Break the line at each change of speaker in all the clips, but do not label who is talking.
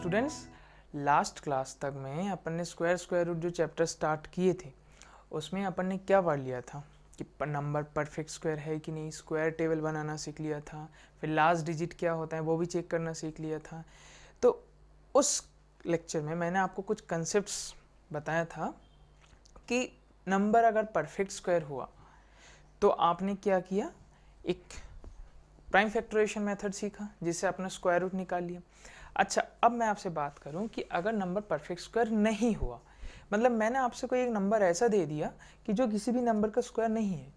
Students, last class तक में अपन ने स्क्वायर रूट जो चैप्टर स्टार्ट किए थे उसमें अपन ने क्या पढ़ लिया था कि नंबर परफेक्ट स्क्वायर है कि नहीं, स्क्वायर टेबल बनाना सीख लिया था, फिर लास्ट डिजिट क्या होता है वो भी चेक करना सीख लिया था। तो उस लेक्चर में मैंने आपको कुछ कंसेप्ट्स बताया था कि नंबर अगर परफेक्ट स्क्वायर हुआ तो आपने क्या किया, एक प्राइम फैक्टराइजेशन मेथड सीखा जिससे आपने स्क्वायर रूट निकाल लिया। अच्छा, अब मैं आपसे बात करूं कि अगर नंबर परफेक्ट स्क्वायर नहीं हुआ, मतलब मैंने आपसे कोई एक नंबर ऐसा दे दिया कि जो किसी भी नंबर का स्क्वायर नहीं है,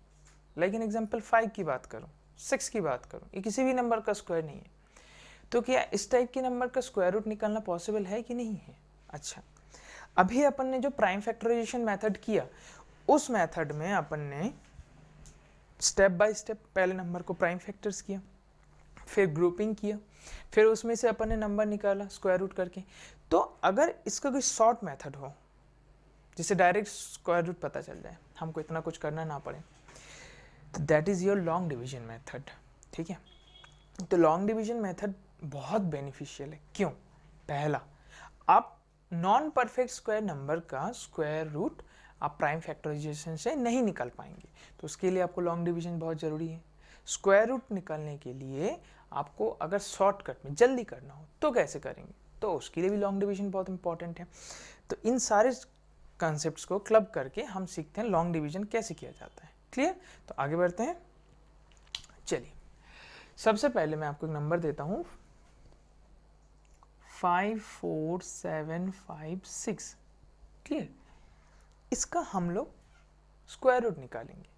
लाइक इन एग्जांपल 5 की बात करूं, 6 की बात करूं, ये किसी भी नंबर का स्क्वायर नहीं है, तो क्या इस टाइप के नंबर का स्क्वायर रूट निकालना पॉसिबल है कि नहीं है। अच्छा, अभी अपन ने जो प्राइम फैक्टराइजेशन मेथड किया उस मेथड में अपन ने स्टेप बाय स्टेप पहले नंबर को प्राइम फैक्टर्स किया, फिर ग्रुपिंग किया, फिर उसमें से अपन ने नंबर निकाला स्क्वायर रूट करके। तो अगर इसका कोई शॉर्ट मेथड हो जिससे डायरेक्ट स्क्वायर रूट पता चल जाए, हमको इतना कुछ करना ना पड़े, तो that is your long division method. ठीक है, तो लॉन्ग डिवीजन मेथड बहुत बेनिफिशियल है। क्यों? पहला, आप नॉन परफेक्ट स्क्वायर नंबर का स्क्वायर रूट आप प्राइम फैक्टराइजेशन से नहीं निकाल पाएंगे, तो उसके लिए आपको लॉन्ग डिवीजन बहुत ज़रूरी है। स्क्वायर रूट निकालने के लिए आपको अगर शॉर्टकट में जल्दी करना हो तो कैसे करेंगे, तो उसके लिए भी लॉन्ग डिवीजन बहुत इंपॉर्टेंट है। तो इन सारे कॉन्सेप्ट्स को क्लब करके हम सीखते हैं लॉन्ग डिवीजन कैसे किया जाता है। क्लियर? तो आगे बढ़ते हैं। चलिए, सबसे पहले मैं आपको एक नंबर देता हूं 54756। क्लियर? इसका हम लोग स्क्वायर रूट निकालेंगे।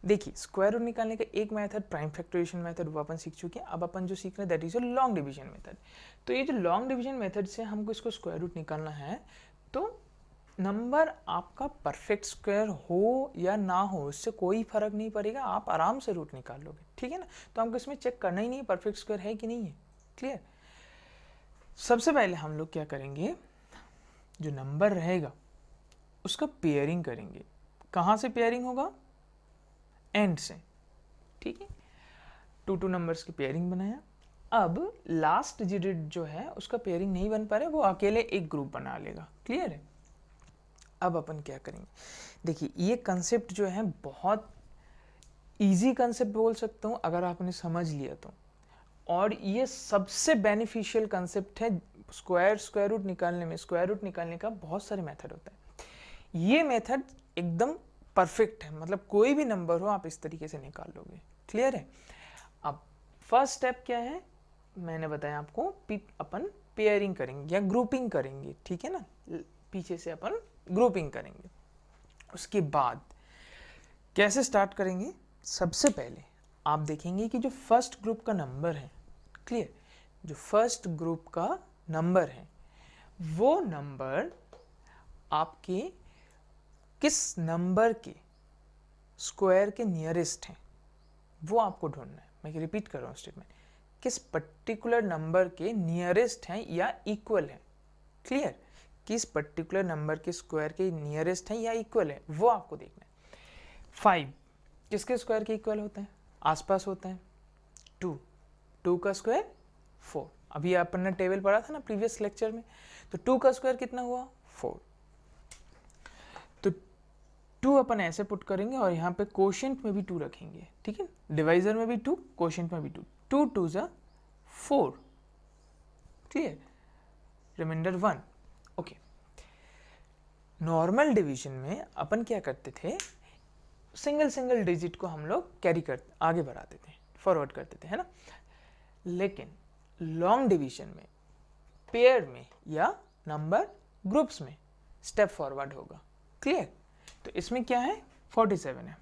देखिए, स्क्वायर रूट निकालने का एक मेथड प्राइम फैक्टराइजेशन मेथड वो अपन सीख चुके हैं। अब अपन जो सीख रहे हैं that is long division method. तो ये जो लॉन्ग डिवीजन मेथड से हमको इसको स्क्वायर रूट निकालना है, तो नंबर आपका परफेक्ट स्क्वायर हो या ना हो इससे कोई फर्क नहीं पड़ेगा, आप आराम से रूट निकाल लोगे। ठीक है ना? तो हमको इसमें चेक करना ही नहीं है परफेक्ट स्क्वायर है कि नहीं है। क्लियर? सबसे पहले हम लोग क्या करेंगे, जो नंबर रहेगा उसका पेयरिंग करेंगे। कहाँ से पेयरिंग होगा? एंड से। ठीक है, टू नंबर्स की पेयरिंग बनाया। अब लास्ट डिजिट जो है उसका पेयरिंग नहीं बन पा रहा है, वो अकेले एक ग्रुप बना लेगा। क्लियर है? अब अपन क्या करेंगे, देखिए ये कंसेप्ट जो है बहुत इजी कंसेप्ट बोल सकता हूँ अगर आपने समझ लिया तो, और ये सबसे बेनिफिशियल कंसेप्ट है स्क्वायर रूट निकालने में। स्क्वायर रूट निकालने का बहुत सारे मेथड होता है, ये मेथड एकदम परफेक्ट है, मतलब कोई भी नंबर हो आप इस तरीके से निकाल लोगे। क्लियर है? अब फर्स्ट स्टेप क्या है, मैंने बताया आपको, अपन पेयरिंग करेंगे या ग्रुपिंग करेंगे। ठीक है ना, पीछे से अपन ग्रुपिंग करेंगे। उसके बाद कैसे स्टार्ट करेंगे, सबसे पहले आप देखेंगे कि जो फर्स्ट ग्रुप का नंबर है, क्लियर, जो फर्स्ट ग्रुप का नंबर है वो नंबर आपके किस नंबर के स्क्वायर के नियरेस्ट है वो आपको ढूंढना है। मैं रिपीट कर रहा हूँ स्टेटमेंट, किस पर्टिकुलर नंबर के नियरेस्ट हैं या इक्वल है। क्लियर? किस पर्टिकुलर नंबर के स्क्वायर के नियरेस्ट है या इक्वल है वो आपको देखना है। 5 किसके स्क्वायर के इक्वल होता है? आसपास होता है। 2 का स्क्वायर 4, अभी अपन ने टेबल पढ़ा था ना प्रीवियस लेक्चर में, तो 2 का स्क्वायर कितना हुआ? 4। तो 2 अपन ऐसे पुट करेंगे और यहाँ पे कोशेंट में भी 2 रखेंगे। ठीक है, डिवाइजर में भी 2, कोशेंट में भी 2, 2 2 जा 4। Clear? Reminder 1। Okay, normal division में अपन क्या करते थे, सिंगल डिजिट को हम लोग कैरी करते आगे बढ़ाते थे, फॉरवर्ड करते थे, है ना। लेकिन लॉन्ग डिवीजन में पेयर में या नंबर ग्रुप्स में स्टेप फॉरवर्ड होगा। क्लियर? तो इसमें क्या है, 47 है,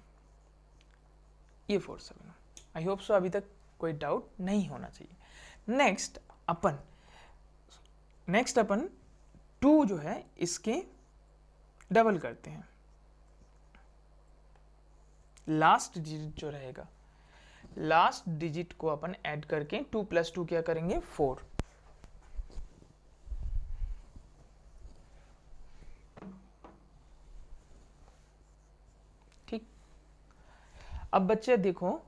ये 47 है। आई होप सो अभी तक कोई डाउट नहीं होना चाहिए। नेक्स्ट अपन 2 जो है इसके डबल करते हैं, लास्ट डिजिट जो रहेगा, लास्ट डिजिट को अपन ऐड करके 2 + 2 क्या करेंगे, 4। ठीक, अब बच्चे देखो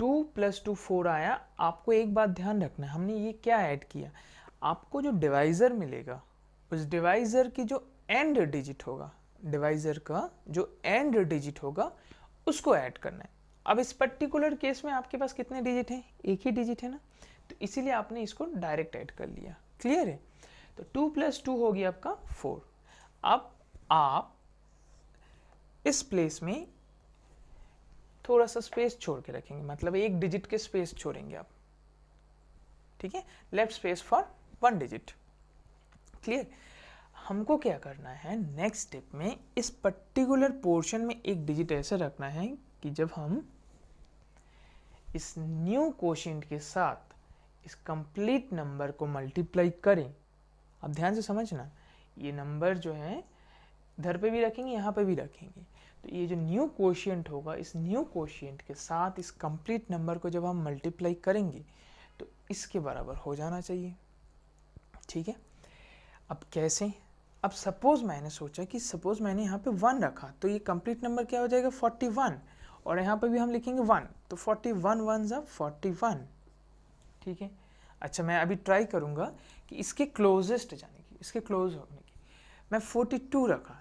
2 + 2 4 आया। आपको एक बात ध्यान रखना है, हमने ये क्या ऐड किया, आपको जो डिवाइज़र मिलेगा उस डिवाइज़र की जो एंड डिजिट होगा, डिवाइज़र का जो एंड डिजिट होगा उसको ऐड करना है। अब इस पर्टिकुलर केस में आपके पास कितने डिजिट हैं? एक ही डिजिट है ना, तो इसीलिए आपने इसको डायरेक्ट ऐड कर लिया। क्लियर है? तो 2 + 2 हो गया आपका 4। अब आप इस प्लेस में थोड़ा सा स्पेस छोड़ के रखेंगे, मतलब एक डिजिट के स्पेस छोड़ेंगे आप, ठीक है, left space for 1 digit. Clear? हमको क्या करना है, नेक्स्ट स्टेप में इस पर्टिकुलर पोर्शन में एक डिजिट ऐसे रखना है कि जब हम इस न्यू कोशेंट के साथ इस कंप्लीट नंबर को मल्टीप्लाई करें, अब ध्यान से समझना, ये नंबर जो है इधर पे भी रखेंगे, यहाँ पे भी रखेंगे, तो ये जो न्यू कोशिएंट होगा, इस न्यू कोशिएंट के साथ इस कंप्लीट नंबर को जब हम मल्टीप्लाई करेंगे तो इसके बराबर हो जाना चाहिए। ठीक है, अब कैसे? अब सपोज मैंने सोचा कि सपोज मैंने यहाँ पे 1 रखा तो ये कंप्लीट नंबर क्या हो जाएगा 41, और यहाँ पे भी हम लिखेंगे 1, तो 41 1 ज़ा 41। ठीक है, अच्छा मैं अभी ट्राई करूँगा कि इसके क्लोजेस्ट जाने की, इसके क्लोज होने की। मैं 42 रखा,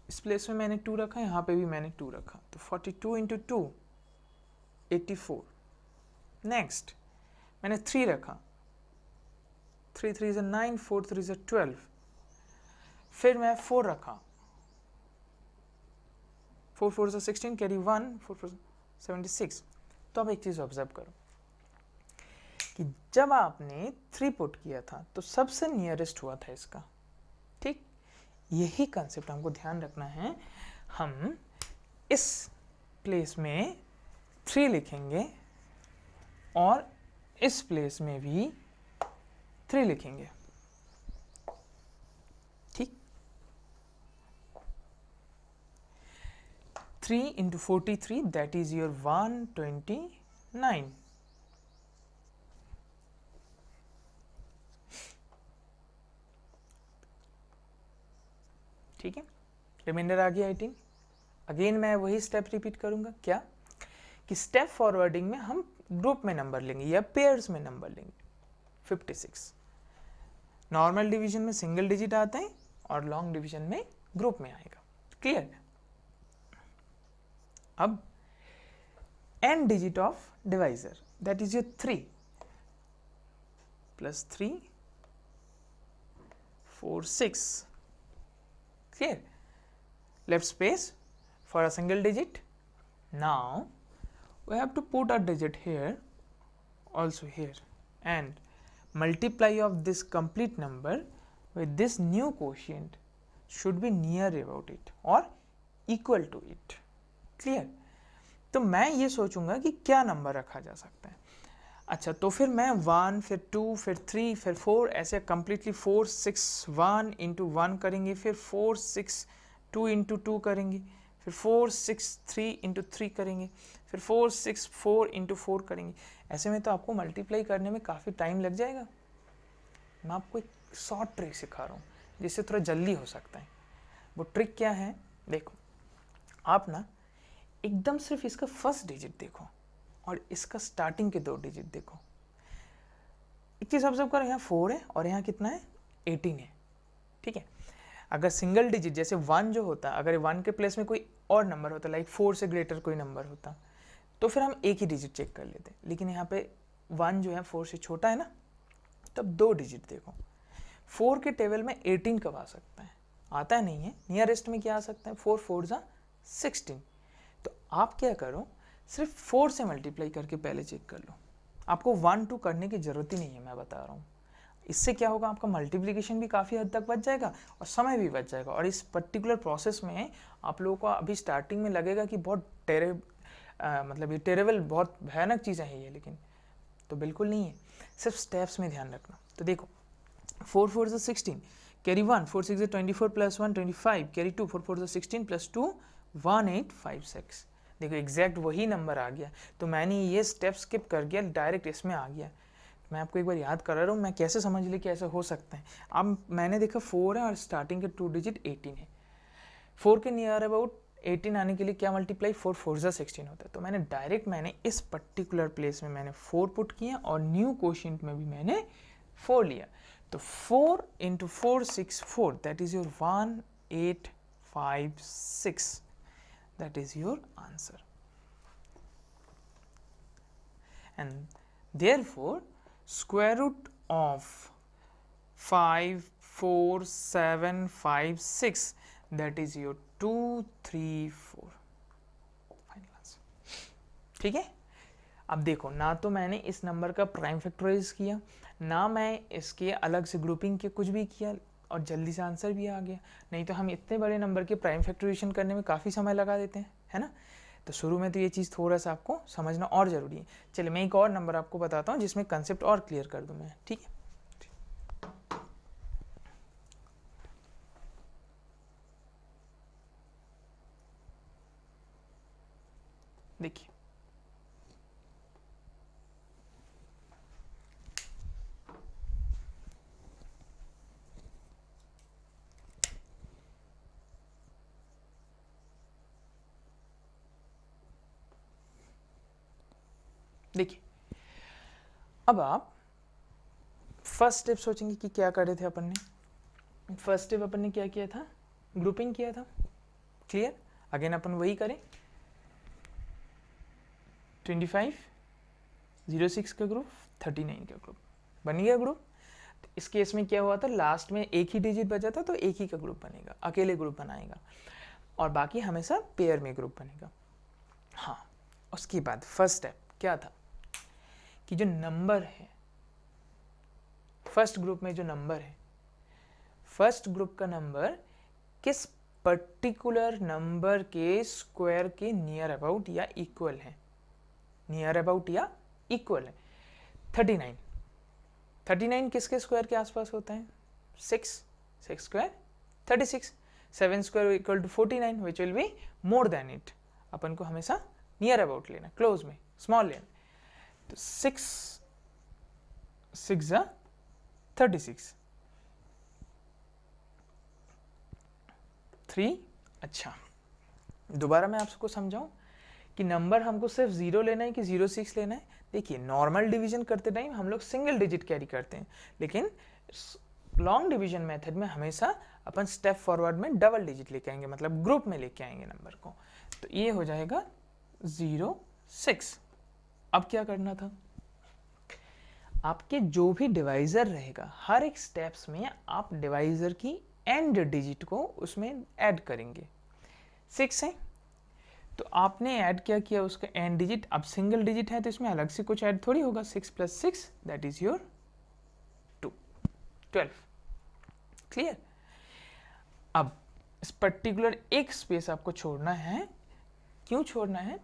इस प्लेस में मैंने 2 रखा, यहाँ पे भी मैंने 2 रखा, तो 42 × 2 84। नेक्स्ट मैंने 3 रखा, 3 3 = 9, 4 3 = 12। फिर मैं 4 रखा, 4 4 = 16, कैरी 1, 4 4 76। तो अब एक चीज़ ऑब्जर्व करो कि जब आपने 3 पुट किया था तो सबसे नियरेस्ट हुआ था इसका। ठीक, यही कंसेप्ट हमको ध्यान रखना है। हम इस प्लेस में 3 लिखेंगे और इस प्लेस में भी 3 लिखेंगे। ठीक, 3 × 43 that is your 129। ठीक है, रिमाइंडर आ गया 18। अगेन मैं वही स्टेप रिपीट करूंगा, क्या कि स्टेप फॉरवर्डिंग में हम ग्रुप में नंबर लेंगे या पेयर्स में नंबर लेंगे। 56 नॉर्मल डिवीजन में सिंगल डिजिट आता है और लॉन्ग डिवीजन में ग्रुप में आएगा। क्लियर? अब and digit of divisor that is your 3 + 3 4 6। Clear? Left space for a single digit. Now we have to put a digit here, also here, and multiply of this complete number with this new quotient should be near about it or equal to it. Clear? तो मैं ये सोचूंगा कि क्या number रखा जा सकता है। अच्छा, तो फिर मैं 1, फिर 2, फिर 3, फिर 4, ऐसे कम्प्लीटली 4 6 1 × 1 करेंगे, फिर 4 6 2 × 2 करेंगे, फिर 4 6 3 × 3 करेंगे, फिर 4 6 4 × 4 करेंगे। ऐसे में तो आपको मल्टीप्लाई करने में काफ़ी टाइम लग जाएगा। मैं आपको एक शॉर्ट ट्रिक सिखा रहा हूँ जिससे थोड़ा जल्दी हो सकता है। वो ट्रिक क्या है, देखो आप ना एकदम सिर्फ इसका फर्स्ट डिजिट देखो और इसका स्टार्टिंग के 2 डिजिट देखो। एक चीज़ ऑब्जर्व करो, यहाँ 4 है और यहाँ कितना है 18 है। ठीक है, अगर सिंगल डिजिट जैसे 1 जो होता, अगर 1 के प्लेस में कोई और नंबर होता, लाइक 4 से ग्रेटर कोई नंबर होता, तो फिर हम एक ही डिजिट चेक कर लेते, लेकिन यहाँ पे 1 जो है 4 से छोटा है ना, तब 2 डिजिट देखो। 4 के टेबल में 18 कब आ सकता है? आता नहीं है। नियरेस्ट में क्या आ सकता है? 4 4 = 16। तो आप क्या करो, सिर्फ 4 से मल्टीप्लाई करके पहले चेक कर लो। आपको 1 2 करने की ज़रूरत ही नहीं है, मैं बता रहा हूँ। इससे क्या होगा, आपका मल्टीप्लिकेशन भी काफ़ी हद तक बच जाएगा और समय भी बच जाएगा। और इस पर्टिकुलर प्रोसेस में आप लोगों को अभी स्टार्टिंग में लगेगा कि बहुत मतलब ये टेरेबल, बहुत भयानक चीज़ें हैं ये, लेकिन तो बिल्कुल नहीं है। सिर्फ स्टेप्स में ध्यान रखना। तो देखो 4 4 = 16, कैरी 1, 4 6 = 24 + 1 25, कैरी 2, 4 4 = 16 + 2 1856। देखो एग्जैक्ट वही नंबर आ गया। तो मैंने ये स्टेप स्किप कर गया, डायरेक्ट इसमें आ गया। मैं आपको एक बार याद करा रहा हूँ, मैं कैसे समझ ली कि ऐसा हो सकता है। अब मैंने देखा 4 है और स्टार्टिंग के 2 डिजिट 18 है। 4 के नियर अबाउट 18 आने के लिए क्या मल्टीप्लाई, 4 4 = 16 होता है। तो मैंने इस पर्टिकुलर प्लेस में मैंने 4 पुट किया और न्यू क्वोशिएंट में भी मैंने 4 लिया। तो 4 into 464, that is your 1856, that is your answer. And therefore square root of 54756, that is your 234, final answer. ठीक है. अब देखो, ना तो मैंने इस नंबर का प्राइम फैक्टराइज किया, ना मैं इसके अलग से ग्रुपिंग के कुछ भी किया, और जल्दी से आंसर भी आ गया. नहीं तो हम इतने बड़े नंबर के प्राइम फैक्टराइजेशन करने में काफ़ी समय लगा देते हैं, है ना. तो शुरू में तो ये चीज़ थोड़ा सा आपको समझना और ज़रूरी है. चलिए मैं एक और नंबर आपको बताता हूँ जिसमें कंसेप्ट और क्लियर कर दूँ मैं. ठीक है. देखिए, देखिए, अब आप फर्स्ट स्टेप सोचेंगे कि क्या करे थे अपन ने. फर्स्ट स्टेप अपन ने क्या किया था, ग्रुपिंग किया था. क्लियर. अगेन अपन वही करें. 25, 06 का ग्रुप, 39 का ग्रुप बन गया ग्रुप. तो इस केस में क्या हुआ था, लास्ट में एक ही डिजिट बचा था तो एक ही का ग्रुप बनेगा, अकेले ग्रुप बनाएगा, और बाकी हमेशा पेयर में ग्रुप बनेगा. हाँ, उसके बाद फर्स्ट स्टेप क्या था कि जो नंबर है फर्स्ट ग्रुप में, जो नंबर है फर्स्ट ग्रुप का नंबर किस पर्टिकुलर नंबर के स्क्वायर के नियर अबाउट या इक्वल है. नियर अबाउट या इक्वल है. 39. 39 किसके स्क्वायर के आसपास होता है, 6 square 36. 7 square equal to 49, which will be more than it. अपन को हमेशा नियर अबाउट लेना, क्लोज में स्मॉल लेना. तो 6 6 36, 3. अच्छा, दोबारा मैं आपको समझाऊं कि नंबर हमको सिर्फ 0 लेना है कि 06 लेना है. देखिए, नॉर्मल डिवीजन करते टाइम हम लोग सिंगल डिजिट कैरी करते हैं, लेकिन लॉन्ग डिवीजन मेथड में हमेशा अपन स्टेप फॉरवर्ड में डबल डिजिट लेके आएंगे, मतलब ग्रुप में लेके आएंगे नंबर को. तो ये हो जाएगा 06. अब क्या करना था, आपके जो भी डिवाइजर रहेगा हर एक स्टेप्स में आप डिवाइजर की एंड डिजिट को उसमें ऐड करेंगे. 6 है तो आपने ऐड क्या किया उसका एंड डिजिट. अब सिंगल डिजिट है तो इसमें अलग से कुछ ऐड थोड़ी होगा. 6 + 6 दैट इज योर 2, 12. क्लियर. अब इस पर्टिकुलर एक स्पेस आपको छोड़ना है. क्यों छोड़ना है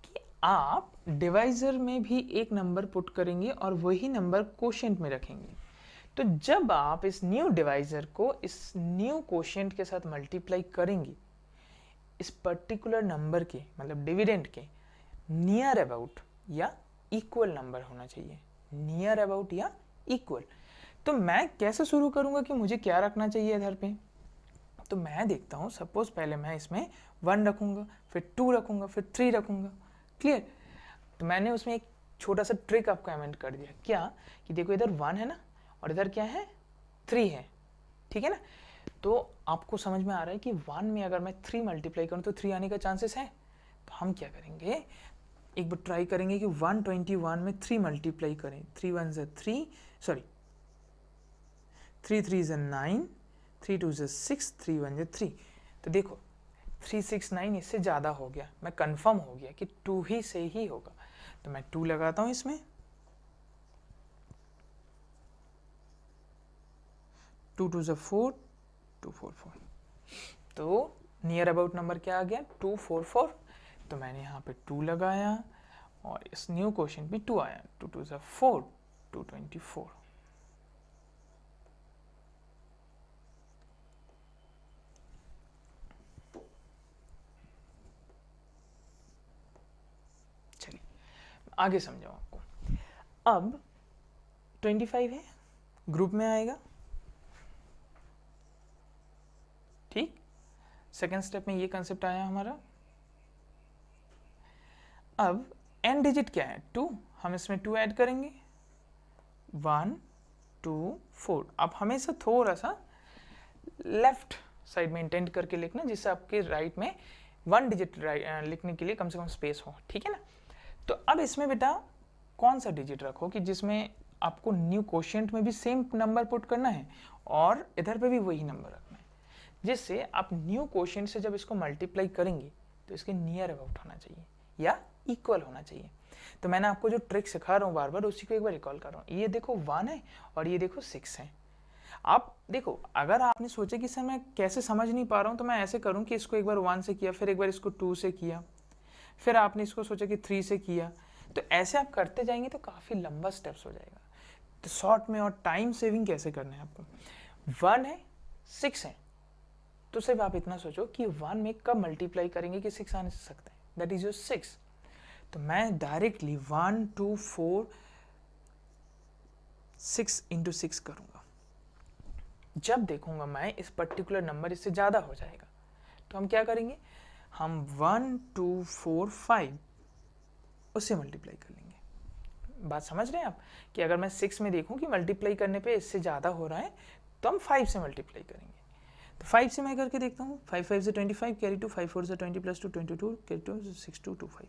कि आप डिवाइजर में भी एक नंबर पुट करेंगे और वही नंबर कोशेंट में रखेंगे. तो जब आप इस न्यू डिवाइजर को इस न्यू कोशेंट के साथ मल्टीप्लाई करेंगे, इस पर्टिकुलर नंबर के मतलब डिविडेंड के नियर अबाउट या इक्वल नंबर होना चाहिए. नियर अबाउट या इक्वल. तो मैं कैसे शुरू करूंगा कि मुझे क्या रखना चाहिए इधर पे. तो मैं देखता हूं, सपोज पहले मैं इसमें 1 रखूंगा, फिर 2 रखूंगा, फिर 3 रखूंगा. क्लियर. तो मैंने उसमें एक छोटा सा ट्रिक आपको कमेंट कर दिया. क्या कि देखो, इधर 1 है ना, और इधर क्या है, 3 है. ठीक है ना. तो आपको समझ में आ रहा है कि 1 में अगर मैं 3 मल्टीप्लाई करूं तो 3 आने का चांसेस है. तो हम क्या करेंगे, एक बार ट्राई करेंगे कि 121 में 3 मल्टीप्लाई करें. 3 1 ज़ा 3, सॉरी 3 3 ज़ा 9, 3 2 ज़ा 6, 3 1 ज़ा 3. तो देखो 369 इससे ज़्यादा हो गया. मैं कंफर्म हो गया कि 2 ही से ही होगा. तो मैं 2 लगाता हूं इसमें. 2 2 ज़ा 4, 244. तो नियर अबाउट नंबर क्या आ गया, 244. तो मैंने यहाँ पे 2 लगाया और इस न्यू क्वेश्चन भी 2 आया. 2 2 ज़ा 4, 224. चलिए आगे समझाऊँ आपको. अब 25 है, ग्रुप में आएगा. ठीक. सेकेंड स्टेप में ये कंसेप्ट आया हमारा. अब एंड डिजिट क्या है, 2. हम इसमें 2 ऐड करेंगे. 1 2 4। आप हमेशा थोड़ा सा लेफ्ट साइड में इंटेंड करके लिखना, जिससे आपके राइट में 1 डिजिट लिखने के लिए कम से कम स्पेस हो, ठीक है ना। तो अब इसमें बेटा कौन सा डिजिट रखो कि जिसमें आपको न्यू क्वोशिएंट में भी सेम नंबर पुट करना है और इधर पे भी वही नंबर रखना है, जिससे आप न्यू क्वोशिएंट से जब इसको मल्टीप्लाई करेंगे तो इसके नियर अबाउट होना चाहिए या इक्वल होना चाहिए। तो मैंने आपको जो ट्रिक सिखा रहा हूँ बार बार, उसी को एक बार रिकॉल कर रहा हूँ। ये देखो 1 है और ये देखो 6 है। आप देखो, अगर आपने सोचा कि सर मैं कैसे समझ नहीं पा रहा हूँ, तो मैं ऐसे करूँ कि इसको एक बार 1 से किया, फिर एक बार इसको 2 से किया, फिर आपने इसको सोचा कि 3 से किया, तो ऐसे आप करते जाएंगे तो काफ़ी लंबा स्टेप्स हो जाएगा। तो शॉर्ट में और टाइम सेविंग कैसे करना है आपको, 1 है 6 है, तो सिर्फ आप इतना सोचो कि 1 में कब मल्टीप्लाई करेंगे कि 6 आने से सकता है, दैट इज योर 6। तो मैं डायरेक्टली 1 2 4 6 इंटू 6 करूँगा। जब देखूंगा मैं इस पर्टिकुलर नंबर इससे ज़्यादा हो जाएगा, तो हम क्या करेंगे, हम 1 2 4 5 उससे मल्टीप्लाई कर लेंगे। बात समझ रहे हैं आप कि अगर मैं 6 में देखूं कि मल्टीप्लाई करने पे इससे ज़्यादा हो रहा है, तो हम 5 से मल्टीप्लाई करेंगे। तो 5 से मैं करके देखता हूँ, 5 5 से 25, कैरी 2, 5 4 से 20 प्लस 2 22, कैरी 2 6 2 2 5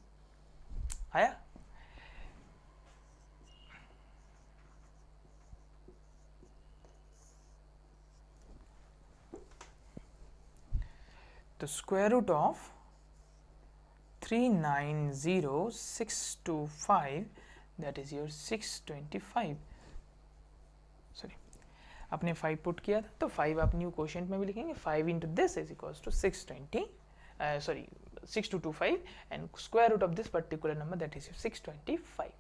आया। तो square root of 390625 that is your 625। Sorry, आपने 5 पुट किया था, तो 5 आप न्यू क्वोशिएंट में भी लिखेंगे, 5 into this is equals to 6225 and square root of this particular number that is 625।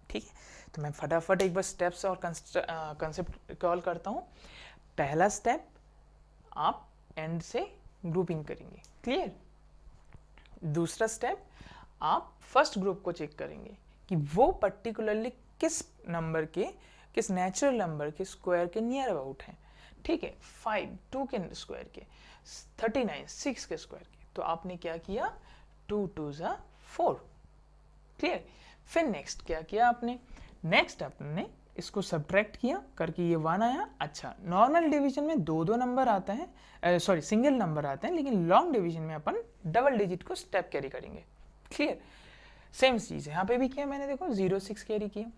ठीक है, तो मैं फटाफट एक बार स्टेप्स और कंसेप्ट कॉल करता हूँ। पहला स्टेप, आप एंड से ग्रुपिंग करेंगे, क्लियर। दूसरा स्टेप, आप फर्स्ट ग्रुप को चेक करेंगे कि वो पर्टिकुलरली किस नंबर के, किस नेचुरल नंबर के स्क्वायर के नियर अबाउट हैं। ठीक है, 5 2 के स्क्वायर के, 39 6 के स्क्वायर के, तो आपने क्या किया, 2 2 ज़ा 4, क्लियर। फिर नेक्स्ट क्या किया आपने, नेक्स्ट आपने इसको सब्ट्रैक्ट किया करके ये 1 आया। अच्छा, नॉर्मल डिवीजन में दो दो नंबर आता है, सॉरी सिंगल नंबर आते हैं, लेकिन लॉन्ग डिवीजन में अपन डबल डिजिट को स्टेप कैरी करेंगे, क्लियर। सेम चीज़ यहाँ पे भी किया मैंने, देखो 0 6 कैरी किया।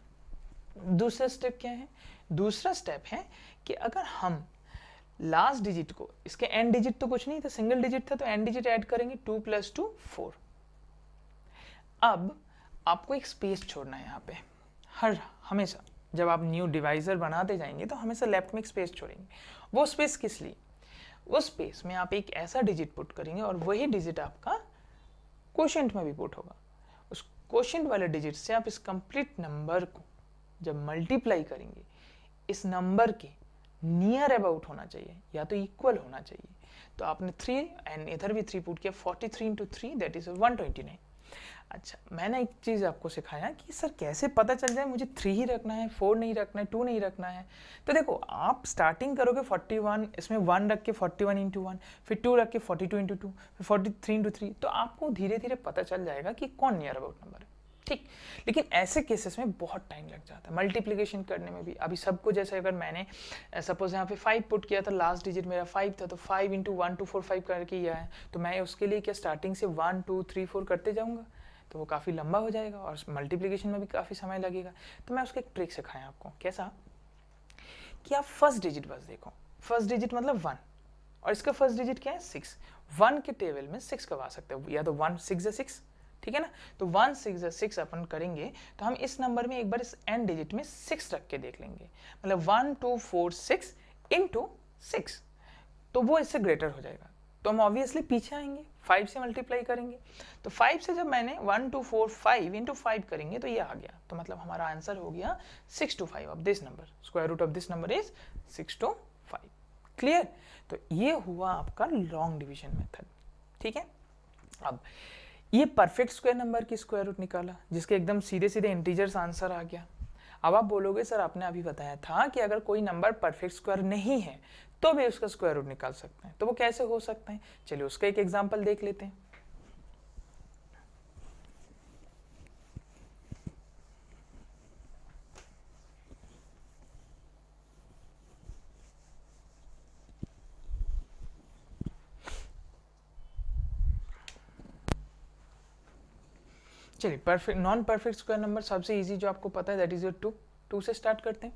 दूसरा स्टेप क्या है, दूसरा स्टेप है कि अगर हम लास्ट डिजिट को, इसके एंड डिजिट तो कुछ नहीं था, सिंगल डिजिट था, तो एंड डिजिट ऐड करेंगे, 2 + 2 4। अब आपको एक स्पेस छोड़ना है यहाँ पे, हमेशा जब आप न्यू डिवाइजर बनाते जाएंगे तो हमेशा लेफ्ट में एक स्पेस छोड़ेंगे। वो स्पेस किस लिए, उस स्पेस में आप एक ऐसा डिजिट पुट करेंगे और वही डिजिट आपका क्वोशिएंट में भी पुट होगा। उस क्वोशिएंट वाले डिजिट से आप इस कंप्लीट नंबर को जब मल्टीप्लाई करेंगे, इस नंबर के नियर अबाउट होना चाहिए या तो इक्वल होना चाहिए। तो आपने 3 एंड इधर भी 3 पुट किया, 43 × 3 दैट इज 129। अच्छा, मैंने एक चीज़ आपको सिखाया कि सर कैसे पता चल जाए मुझे 3 ही रखना है, 4 नहीं रखना है, 2 नहीं रखना है। तो देखो, आप स्टार्टिंग करोगे 41, इसमें 1 रख के 41 × 1, फिर 2 रख के 42 × 2, फिर 43 × 3, तो आपको धीरे धीरे पता चल जाएगा कि कौन नियर अबाउट नंबर है, ठीक। लेकिन ऐसे केसेस में बहुत टाइम लग जाता है मल्टीप्लिकेशन करने में भी। अभी सबको, जैसे अगर मैंने सपोज यहाँ पे 5 पुट किया था, लास्ट डिजिट मेरा 5 था, तो 5 × 1 2 4 5 करके ही आया है, तो मैं उसके लिए क्या स्टार्टिंग से 1 2 3 4 करते जाऊँगा, तो वो काफ़ी लंबा हो जाएगा और मल्टीप्लिकेशन में भी काफ़ी समय लगेगा। तो मैं उसका एक ट्रिक सिखाया आपको, कैसा कि आप फर्स्ट डिजिट बस देखो, फर्स्ट डिजिट मतलब 1, और इसका फर्स्ट डिजिट क्या है 6। 1 के टेबल में 6 कब आ सकते हैं, या तो 1 6 6, ठीक है ना। तो 1 6 6 अपन करेंगे, तो हम इस नंबर में एक बार इस एंड डिजिट में 6 रख के देख लेंगे, मतलब 1 2 4 6 × 6, तो वो इससे ग्रेटर हो जाएगा। तो हम ऑब्वियसली पीछे आएंगे, 5 से मल्टीप्लाई करेंगे। तो 5 से जब मैंने 1 2 4 5 × 5 करेंगे तो ये आ गया, तो मतलब हमारा आंसर हो गया 6 to 5 of this number, square root of this number is 6 to 5, clear. तो ये हुआ आपका लॉन्ग डिवीजन मेथड, ठीक है। अब ये परफेक्ट स्क्वायर नंबर की स्क्वायर रूट निकाला, जिसके एकदम सीधे सीधे इंटीजर्स आंसर आ गया। अब आप बोलोगे सर आपने अभी बताया था कि अगर कोई नंबर परफेक्ट स्क्वायर नहीं है तो भी उसका स्क्वायर रूट निकाल सकते हैं, तो वो कैसे हो सकता है, चलिए उसका एक एग्जांपल देख लेते हैं। चलिए perfect non perfect square number सबसे इजी जो आपको पता है दैट इज योर 2। 2 से स्टार्ट करते हैं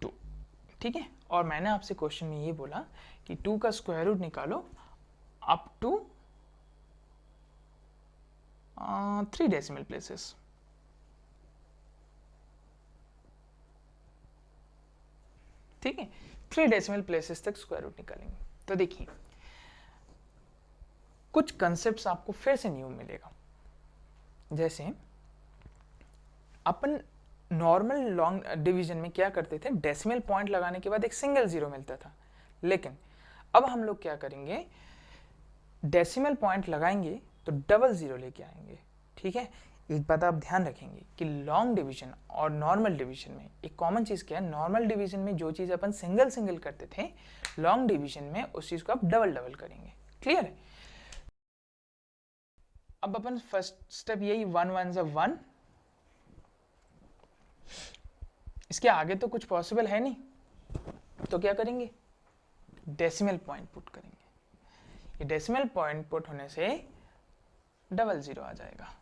2, ठीक है। और मैंने आपसे क्वेश्चन में ये बोला कि 2 का स्क्वायर रूट निकालो अप टू 3 डेसिमल प्लेसेस। ठीक है, 3 डेसिमल प्लेसेस तक स्क्वायर रूट निकालेंगे। तो देखिए कुछ कंसेप्ट्स आपको फिर से न्यू मिलेगा। जैसे अपन नॉर्मल लॉन्ग डिवीजन में क्या करते थे, डेसिमल पॉइंट लगाने के बाद एक सिंगल जीरो मिलता था, लेकिन अब हम लोग क्या करेंगे, डेसिमल पॉइंट लगाएंगे तो डबल जीरो लेके आएंगे। ठीक है, एक बात आप ध्यान रखेंगे कि लॉन्ग डिवीजन और नॉर्मल डिवीजन में एक कॉमन चीज क्या है, नॉर्मल डिवीजन में जो चीज अपन सिंगल सिंगल करते थे, लॉन्ग डिवीजन में उस चीज को आप डबल डबल करेंगे। क्लियर है? अब अपन फर्स्ट स्टेप यही 1 1 1, इसके आगे तो कुछ पॉसिबल है नहीं, तो क्या करेंगे, डेसिमल पॉइंट पुट करेंगे। ये डेसिमल पॉइंट पुट होने से डबल जीरो आ जाएगा।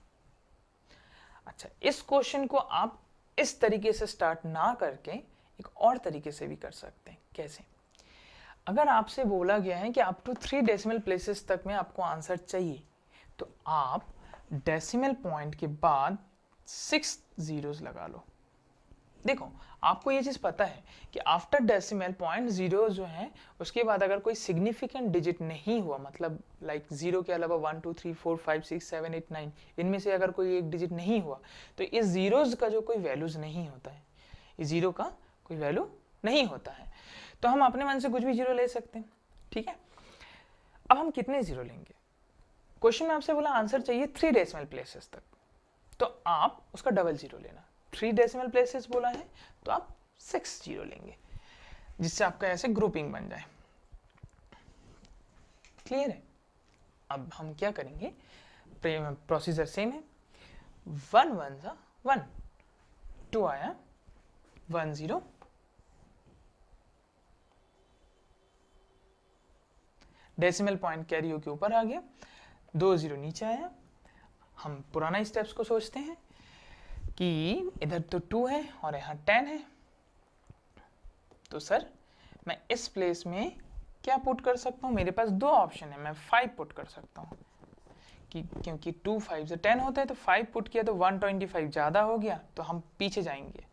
अच्छा, इस क्वेश्चन को आप इस तरीके से स्टार्ट ना करके एक और तरीके से भी कर सकते हैं। कैसे? अगर आपसे बोला गया है कि अप टू 3 डेसिमल प्लेसेस तक में आपको आंसर चाहिए, तो आप डेसिमल पॉइंट के बाद 6 जीरोस लगा लो। देखो आपको ये चीज पता है कि आफ्टर डेसिमल पॉइंट जीरो जो है उसके बाद अगर कोई सिग्निफिकेंट डिजिट नहीं हुआ, मतलब लाइक जीरो के अलावा 1 2 3 4 5 6 7 8 9 इनमें से अगर कोई एक डिजिट नहीं हुआ, तो इस जीरोज का जो कोई वैल्यूज नहीं होता है, इस जीरो का कोई वैल्यू नहीं होता है, तो हम अपने मन से कुछ भी जीरो ले सकते हैं। ठीक है, अब हम कितने जीरो लेंगे? क्वेश्चन में आपसे बोला आंसर चाहिए 3 डेसिमल प्लेसेस तक, तो आप उसका डबल जीरो लेना। 3 डेसिमल प्लेसेस बोला है तो आप 6 जीरो लेंगे, जिससे आपका ऐसे ग्रुपिंग बन जाए। क्लियर है? अब हम क्या करेंगे, प्रोसीजर सेम है। 1 1 1, 2 आया 1 0, डेसिमल पॉइंट कैरी होके ऊपर आ गया, 2 0 नीचे आया। हम पुराना स्टेप्स को सोचते हैं कि इधर तो 2 है और यहाँ 10 है, तो सर मैं इस प्लेस में क्या पुट कर सकता हूँ, मेरे पास 2 ऑप्शन है, मैं 5 पुट कर सकता हूँ कि क्योंकि 2 5 से 10 होता है, तो 5 पुट किया तो 125 ज़्यादा हो गया, तो हम पीछे जाएंगे।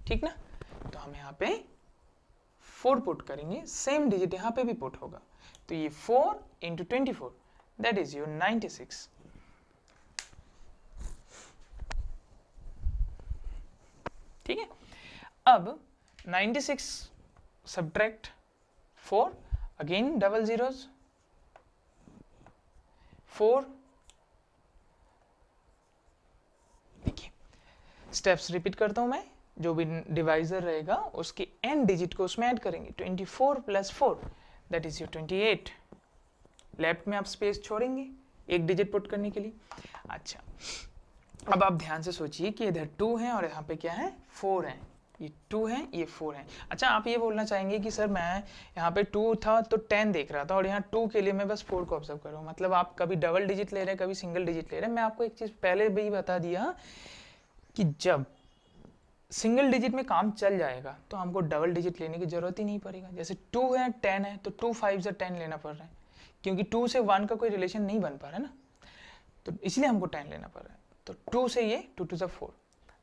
ठीक ना? तो हम यहाँ पे 4 पुट करेंगे, सेम डिजिट यहाँ पे भी पुट होगा, तो ये 4 इंटू 24 दैट इज योर 96। ठीक है, अब 96 सब्ट्रैक्ट 4, अगेन डबल जीरोस, 4, देखिए स्टेप्स रिपीट करता हूं मैं, जो भी डिवाइजर रहेगा उसके एन डिजिट को उसमें ऐड करेंगे, 24 plus 4 that is your 28। Left में आप स्पेस छोड़ेंगे एक डिजिट पुट करने के लिए। अच्छा, अब आप ध्यान से सोचिए कि इधर 2 है और यहाँ पे क्या है, 4 है, ये 2 है ये 4 है। अच्छा, आप ये बोलना चाहेंगे कि सर मैं यहाँ पे 2 था तो 10 देख रहा था और यहाँ 2 के लिए मैं बस 4 को ऑब्जर्व कर रहा हूँ, मतलब आप कभी डबल डिजिट ले रहे हैं कभी सिंगल डिजिट ले रहे हैं। मैं आपको एक चीज़ पहले भी बता दिया कि जब सिंगल डिजिट में काम चल जाएगा तो हमको डबल डिजिट लेने की जरूरत ही नहीं पड़ेगा। जैसे 2 है 10 है तो 2 5 से 10 लेना पड़ रहा है, क्योंकि 2 से 1 का कोई रिलेशन नहीं बन पा रहा है ना, तो इसलिए हमको 10 लेना पड़ रहा है। तो 2 से ये 2 2 4,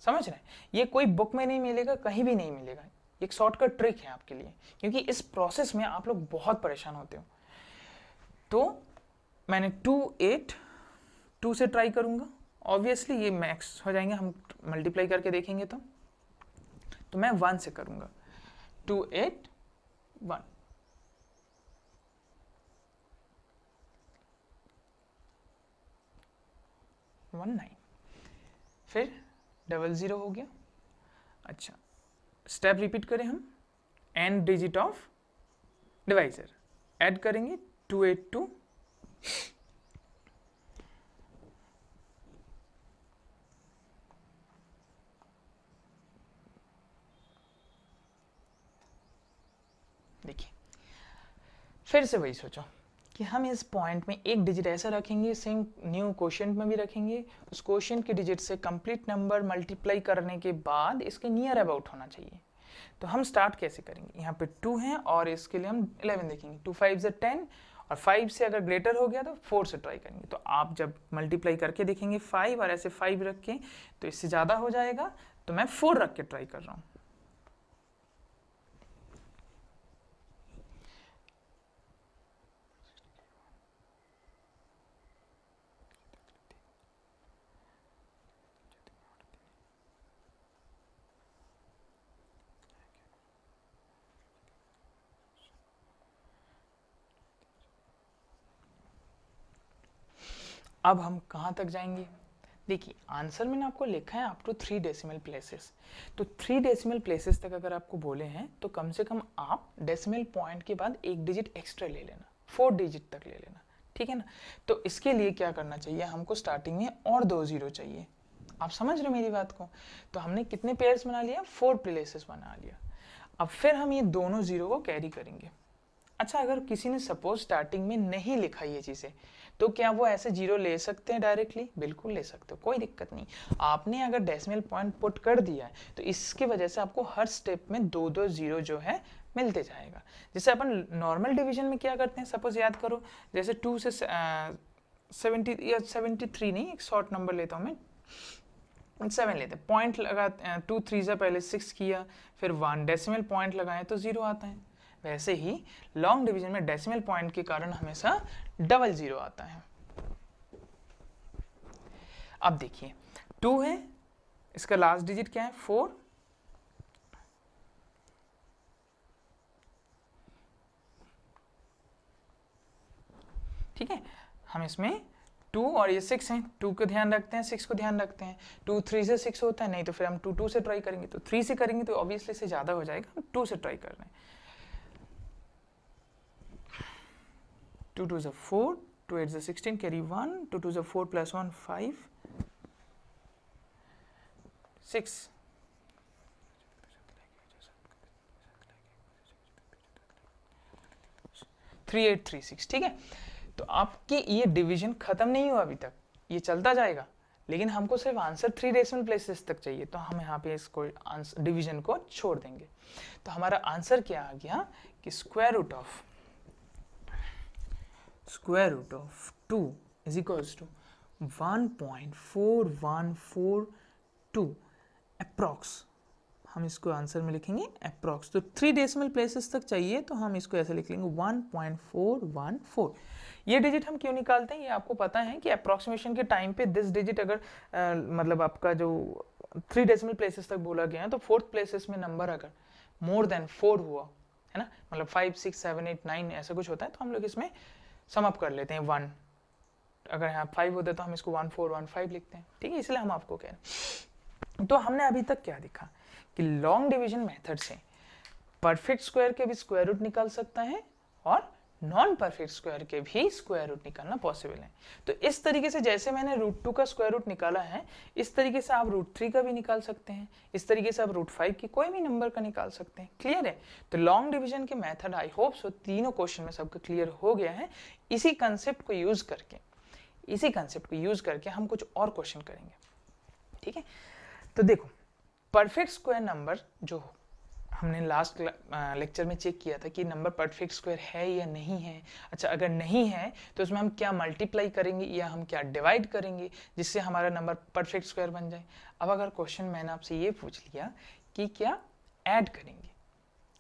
समझ रहे हैं? ये कोई बुक में नहीं मिलेगा, कहीं भी नहीं मिलेगा, एक शॉर्टकट ट्रिक है आपके लिए, क्योंकि इस प्रोसेस में आप लोग बहुत परेशान होते हो। तो मैंने 2 8 2 से ट्राई करूंगा, ऑब्वियसली ये मैक्स हो जाएंगे, हम मल्टीप्लाई करके देखेंगे तो मैं 1 से करूंगा, 2 8 1, वन 9, फिर डबल जीरो हो गया। अच्छा, स्टेप रिपीट करें हम, end digit of divisor add करेंगे, 2 8 2, देखिए फिर से वही सोचो, कि हम इस पॉइंट में एक डिजिट ऐसा रखेंगे, सेम न्यू क्वोशिएंट में भी रखेंगे, उस क्वोशिएंट के डिजिट से कंप्लीट नंबर मल्टीप्लाई करने के बाद इसके नियर अबाउट होना चाहिए। तो हम स्टार्ट कैसे करेंगे, यहाँ पे 2 है और इसके लिए हम 11 देखेंगे, 2 5 से 10 और 5 से अगर ग्रेटर हो गया तो 4 से ट्राई करेंगे। तो आप जब मल्टीप्लाई करके देखेंगे 5 और ऐसे 5 रख के तो इससे ज़्यादा हो जाएगा, तो मैं 4 रख के ट्राई कर रहा हूँ। अब हम कहाँ तक जाएंगे, देखिए आंसर मैंने आपको लिखा है अप टू 3 डेसिमल प्लेसेस। तो 3 डेसिमल प्लेसेस तक अगर आपको बोले हैं तो कम से कम आप डेसिमल पॉइंट के बाद एक डिजिट एक्स्ट्रा ले लेना, 4 डिजिट तक ले लेना, ठीक है ना। तो इसके लिए क्या करना चाहिए, हमको स्टार्टिंग में और 2 जीरो चाहिए। आप समझ रहे हो मेरी बात को। तो हमने कितने पेयर्स बना लिया, 4 प्लेसेस बना लिया। अब फिर हम ये दोनों जीरो को कैरी करेंगे। अच्छा, अगर किसी ने सपोज स्टार्टिंग में नहीं लिखा ये चीज़ें, तो क्या वो ऐसे जीरो ले सकते हैं डायरेक्टली, बिल्कुल ले सकते हो, कोई दिक्कत नहीं। आपने अगर डेसिमल पॉइंट पुट कर दिया है तो इसकी वजह से आपको हर स्टेप में 2-2 जीरो जो है मिलते जाएगा। जैसे अपन नॉर्मल डिवीजन में क्या करते हैं, सपोज याद करो, जैसे 2 से 70 या 73 नहीं, एक शॉर्ट नंबर लेता हूँ मैं, 7 लेते हैं, पॉइंट लगा 2 3 से पहले 6 किया, फिर 1 डेसिमल पॉइंट लगाए तो 0 आता है। वैसे ही लॉन्ग डिवीजन में डेसिमल पॉइंट के कारण हमेशा डबल जीरो आता है। अब देखिए 2 है, इसका लास्ट डिजिट क्या है, 4, ठीक है। हम इसमें 2 और ये 6 हैं, 2 को ध्यान रखते हैं, 6 को ध्यान रखते हैं। 2 3 से 6 होता है, नहीं तो फिर हम 2 2 से ट्राई करेंगे। तो 3 से करेंगे तो ऑब्वियसली से ज़्यादा हो जाएगा, हम 2 से ट्राई कर रहे हैं। 2 2 is 4, 2 8 is 16, carry 1, 2 2 is 4 plus 1, 5, 6. 3836, ठीक है। तो आपकी ये डिवीजन खत्म नहीं हुआ अभी तक, ये चलता जाएगा, लेकिन हमको सिर्फ आंसर 3 डेसिमल प्लेसेस तक चाहिए, तो हम यहाँ पे इसको आंसर डिवीजन को छोड़ देंगे। तो हमारा आंसर क्या आ गया कि square root of 2 is equals to 1.4142 approx. हम इसको आंसर में लिखेंगे अप्रॉक्स। तो 3 डेसिमल प्लेसेस तक चाहिए तो हम इसको ऐसे लिख लेंगे 1.414। ये डिजिट हम क्यों निकालते हैं, ये आपको पता है कि अप्रॉक्सीमेशन के टाइम पे दिस डिजिट अगर मतलब आपका जो 3 डेसिमल प्लेसेस तक बोला गया है, तो 4th प्लेसेस में नंबर अगर मोर देन 4 हुआ है ना, मतलब 5 6 7 8 9 ऐसा कुछ होता है, तो हम लोग इसमें सम अप कर लेते हैं 1। अगर यहाँ 5 होता है तो हम इसको 1415 लिखते हैं, ठीक है। इसलिए हम आपको कह रहे हैं। तो हमने अभी तक क्या देखा कि लॉन्ग डिवीजन मेथड से परफेक्ट स्क्वायर के भी स्क्वायर रूट निकाल सकता है और नॉन परफेक्ट स्क्वायर के भी स्क्वायर रूट निकालना पॉसिबल है। तो इस तरीके से जैसे मैंने √2 का स्क्वायर रूट निकाला है, इस तरीके से आप √3 का भी निकाल सकते हैं, इस तरीके से आप √5 की कोई भी नंबर का निकाल सकते हैं। क्लियर है। तो लॉन्ग डिवीजन के मेथड आई होप सो तीनों क्वेश्चन में सबका क्लियर हो गया है। इसी कंसेप्ट को यूज करके हम कुछ और क्वेश्चन करेंगे, ठीक है। तो देखो, परफेक्ट स्क्वायर नंबर जो हमने लास्ट लेक्चर में चेक किया था कि नंबर परफेक्ट स्क्वायर है या नहीं है। अच्छा, अगर नहीं है तो उसमें हम क्या मल्टीप्लाई करेंगे या हम क्या डिवाइड करेंगे जिससे हमारा नंबर परफेक्ट स्क्वायर बन जाए। अब अगर क्वेश्चन मैंने आपसे ये पूछ लिया कि क्या ऐड करेंगे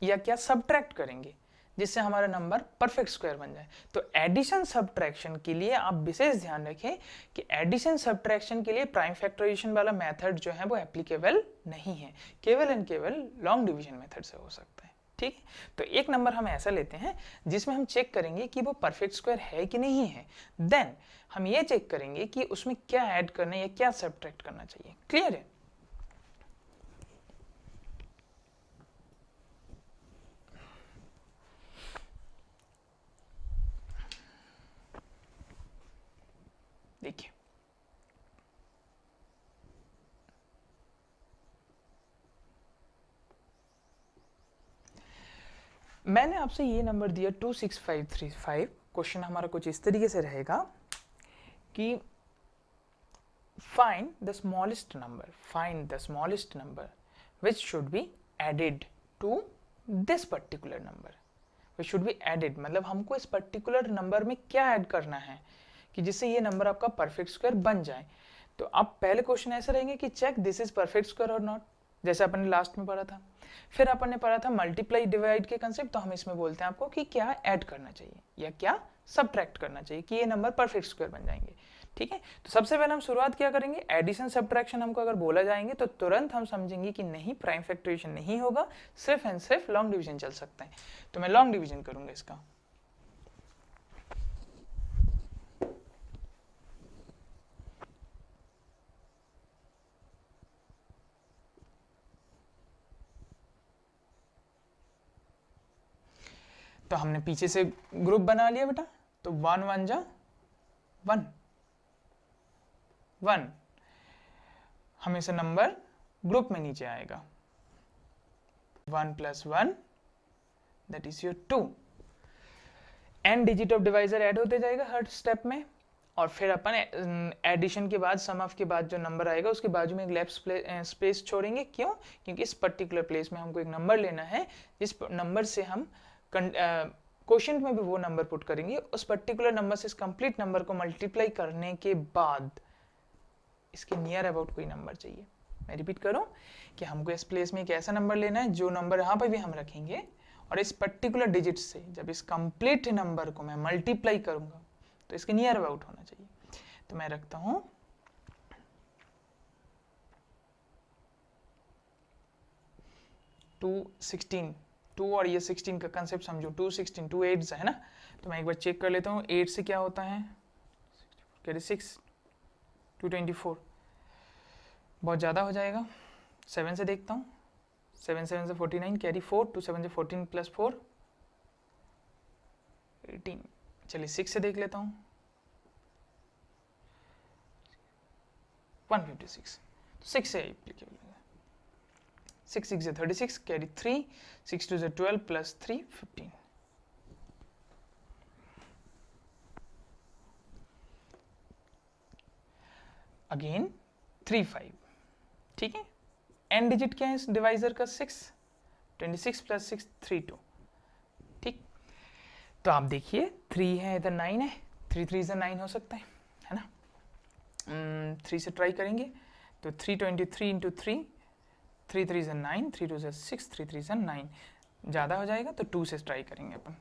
या क्या सब्ट्रैक्ट करेंगे जिससे हमारा नंबर परफेक्ट स्क्वायर बन जाए, तो एडिशन सब्ट्रैक्शन के लिए आप विशेष ध्यान रखें कि एडिशन सब्ट्रैक्शन के लिए प्राइम फैक्टराइजेशन वाला मेथड जो है वो एप्लीकेबल नहीं है, केवल एंड केवल लॉन्ग डिवीजन मेथड से हो सकता है, ठीक है। तो एक नंबर हम ऐसा लेते हैं जिसमें हम चेक करेंगे कि वो परफेक्ट स्क्वायर है कि नहीं है, देन हम ये चेक करेंगे कि उसमें क्या ऐड करना है या क्या सब्ट्रैक्ट करना चाहिए। क्लियर है। देखिए, मैंने आपसे ये नंबर दिया 26535 क्वेश्चन हमारा कुछ इस तरीके से रहेगा कि find the smallest number which should be added to this particular number. which should be added मतलब हमको इस पर्टिकुलर नंबर में क्या ऐड करना है कि जिससे ये नंबर आपका परफेक्ट स्क्वायर बन जाए. तो अब पहले क्वेश्चन ऐसे रहेंगे कि check this is perfect square और नॉट, जैसे अपन ने लास्ट में पढ़ा था. फिर अपन ने पढ़ा था मल्टीप्लाई डिवाइड के कंसेप्ट, तो हम इसमें बोलते हैं आपको कि क्या ऐड करना चाहिए या क्या सब्ट्रैक्ट करना चाहिए कि ये नंबर परफेक्ट स्क्वायर बन जाएंगे. ठीक है, तो सबसे पहले हम शुरुआत क्या करेंगे, एडिशन सब्ट्रैक्शन हमको अगर बोला जाएंगे तो तुरंत हम समझेंगे कि नहीं प्राइम फैक्टराइजेशन नहीं होगा, सिर्फ एंड सिर्फ लॉन्ग डिवीजन चल सकता है. तो मैं लॉन्ग डिवीजन करूंगा इसका. तो हमने पीछे से ग्रुप बना लिया बेटा, तो 1 1 जा 1 1, हमेशा नंबर ग्रुप में नीचे आएगा. 1 + 1 that is your 2. n digit of divisor add होते जाएगा हर स्टेप में, और फिर अपन एडिशन के बाद सम ऑफ के बाद जो नंबर आएगा उसके बाजू में एक लेफ्ट स्पेस छोड़ेंगे. क्यों? क्योंकि इस पर्टिकुलर प्लेस में हमको एक नंबर लेना है जिस नंबर से हम क्वोशिएंट में भी वो नंबर पुट करेंगे. उस पर्टिकुलर नंबर से इस कंप्लीट नंबर को मल्टीप्लाई करने के बाद इसके नियर अबाउट कोई नंबर चाहिए. मैं रिपीट करूं कि हमको इस प्लेस में एक ऐसा नंबर लेना है जो नंबर यहाँ पर भी हम रखेंगे, और इस पर्टिकुलर डिजिट से जब इस कंप्लीट नंबर को मैं मल्टीप्लाई करूंगा तो इसके नियर अबाउट होना चाहिए. तो मैं रखता हूं 216, 2 और ये 16 का कंसेप्ट समझो. 2 16 2 8 है ना, तो मैं एक बार चेक कर लेता हूँ 8 से क्या होता है, 6 224 बहुत ज़्यादा हो जाएगा. 7 से देखता हूँ, 7 7 से 49 कैरी 4, 2 7 से 14 + 4 18. चलिए 6 से देख लेता हूँ 156, 6 से एप्लीकेबल है. 6 6 से 36 कैरी 3, 6 2 से 12 + 3 15. अगेन 3 5. ठीक है, n डिजिट क्या है इस डिवाइजर का 6, 26 + 6 32. ठीक, तो आप देखिए 3 है इधर 9 है, 3 3 से 9 हो सकता है ना. 3 से ट्राई करेंगे तो 323 × 3, 3 3 से 9, 3 2 से 6, 3 3 से 9. ज़्यादा हो जाएगा तो 2 से ट्राई करेंगे अपन.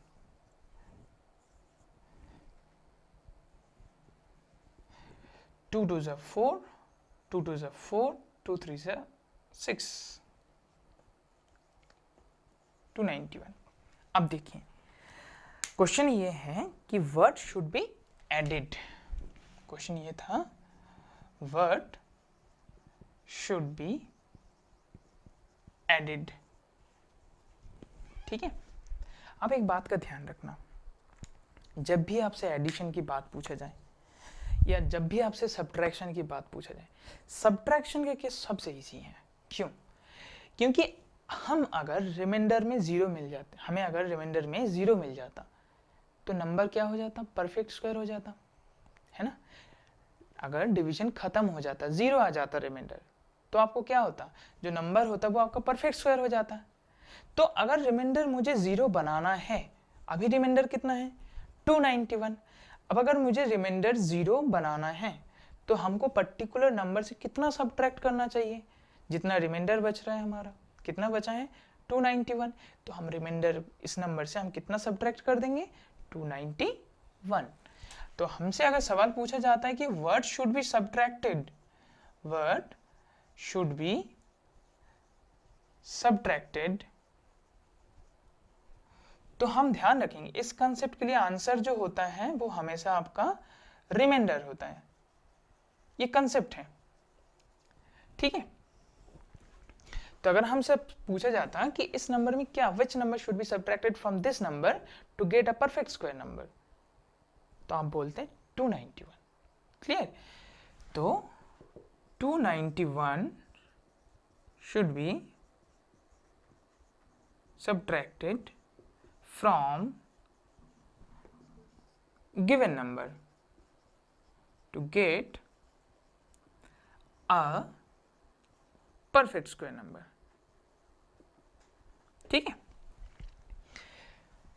2 2 से 4, 2 2 से 4, 2 3 से 6, 291. अब देखिए क्वेश्चन ये है कि word should be added. Question ये था वर्ड शुड बी एडिड. ठीक है, अब एक बात का ध्यान रखना, जब भी आपसे एडिशन की बात पूछा जाए या जब भी आपसे सब्ट्रैक्शन की बात पूछा जाए, सब्ट्रैक्शन के केस सबसे इजी है. क्यों? क्योंकि हम अगर रिमाइंडर में 0 मिल जाते, हमें अगर रिमाइंडर में 0 मिल जाता तो नंबर क्या हो जाता, परफेक्ट स्क्वायर हो जाता है ना. अगर डिवीजन खत्म हो जाता, 0 आ जाता रिमाइंडर, तो आपको क्या होता, जो नंबर होता वो आपका परफेक्ट स्क्वायर हो जाता. तो अगर रिमाइंडर मुझे 0 बनाना है, अभी रिमाइंडर कितना है 291. अब अगर मुझे रिमाइंडर 0 बनाना है तो हमको पर्टिकुलर नंबर से कितना सब्ट्रैक्ट करना चाहिए, जितना रिमाइंडर बच रहा है हमारा, कितना बचा है 291. तो हम रिमाइंडर इस नंबर से हम कितना सब्ट्रैक्ट कर देंगे 291. तो हमसे अगर सवाल पूछा जाता है कि word should be subtracted, word should be subtracted, तो हम ध्यान रखेंगे इस कंसेप्ट के लिए आंसर जो होता है वो हमेशा आपका रिमाइंडर होता है. ये कंसेप्ट है. ठीक है, तो अगर हमसे पूछा जाता कि इस नंबर में क्या, which number should be subtracted from this number to get a perfect square number, तो आप बोलते हैं 291. क्लियर? तो 291 should be subtracted from given number to get a perfect square number। ठीक है,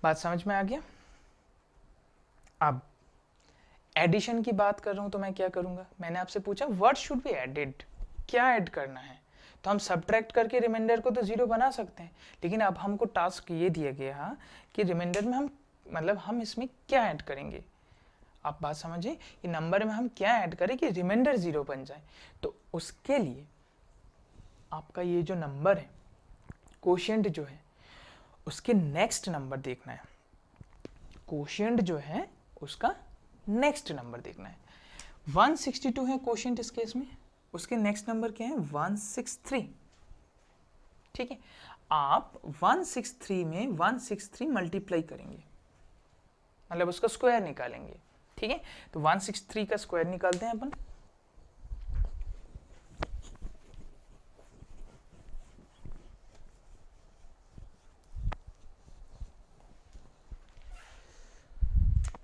बात समझ में आ गया। अब एडिशन की बात कर रहा हूं तो मैं क्या करूंगा, मैंने आपसे पूछा व्हाट शुड बी एडेड, क्या ऐड करना है, तो हम सब्ट्रैक्ट करके रिमाइंडर को तो जीरो बना सकते हैं, लेकिन अब हमको टास्क ये दिया गया कि रिमाइंडर में हम मतलब हम इसमें क्या ऐड करेंगे। आप बात समझिए कि नंबर में हम क्या ऐड करें कि रिमाइंडर जीरो बन जाए। तो उसके लिए आपका ये जो नंबर है कोशिएंट जो है उसके नेक्स्ट नंबर देखना है, कोशिएंट जो है उसका नेक्स्ट नंबर देखना है। 162 है कोशिएंट इस केस में, उसके नेक्स्ट नंबर क्या है 163। ठीक है, आप 163 में 163 मल्टीप्लाई करेंगे, मतलब उसका स्क्वायर निकालेंगे। ठीक है, तो 163 का स्क्वायर निकालते हैं अपन।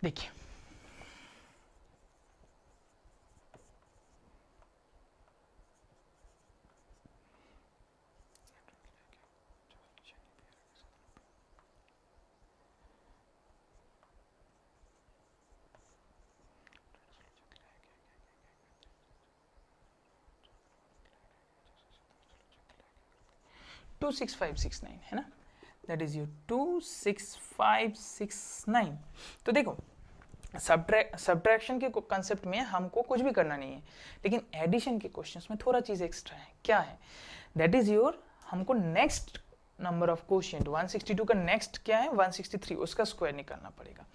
देखिए टू 6569 है ना, दैट इज योर 26569। तो देखो सब्ट्रैक्शन के कंसेप्ट में हमको कुछ भी करना नहीं है, लेकिन एडिशन के क्वेश्चंस में थोड़ा चीज एक्स्ट्रा है। क्या है, दैट इज योर हमको नेक्स्ट नंबर ऑफ क्वोशिएंट 162 का नेक्स्ट क्या है 163, उसका स्क्वायर निकालना पड़ेगा।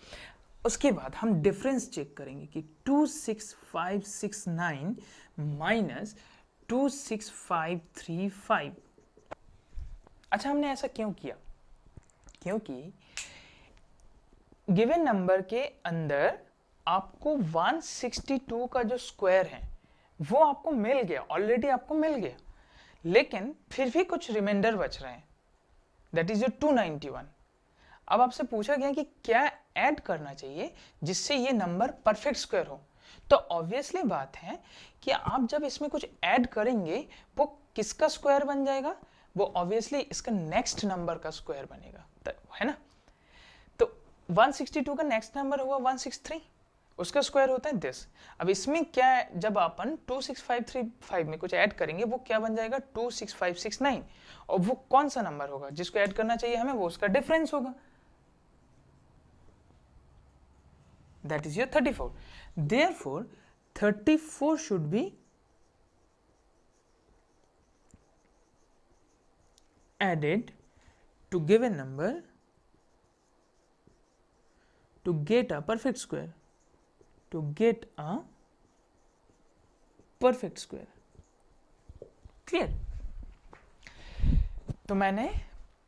उसके बाद हम डिफरेंस चेक करेंगे कि 26569 माइनस 26535। अच्छा, हमने ऐसा क्यों किया, क्योंकि गिवन नंबर के अंदर आपको 162 का जो स्क्वायर है वो आपको मिल गया, ऑलरेडी आपको मिल गया, लेकिन फिर भी कुछ रिमाइंडर बच रहे हैं, दैट इज योर 291। अब आपसे पूछा गया कि क्या ऐड करना चाहिए जिससे ये नंबर परफेक्ट स्क्वायर हो, तो ऑब्वियसली बात है कि आप जब इसमें कुछ ऐड करेंगे वो किसका स्क्वायर बन जाएगा, वो ऑब्वियसली इसका नेक्स्ट नंबर का स्क्वायर बनेगा, है ना। तो 162 का नेक्स्ट नंबर हुआ 163, उसका स्क्वायर होता है दिस। अब इसमें क्या है, जब अपन 26535 में कुछ ऐड करेंगे वो क्या बन जाएगा 26569, और वो कौन सा नंबर होगा जिसको ऐड करना चाहिए हमें, वो उसका डिफरेंस होगा, that is your 34। Therefore 34 should be added to given number to get a perfect square, to get a perfect square। Clear. तो मैंने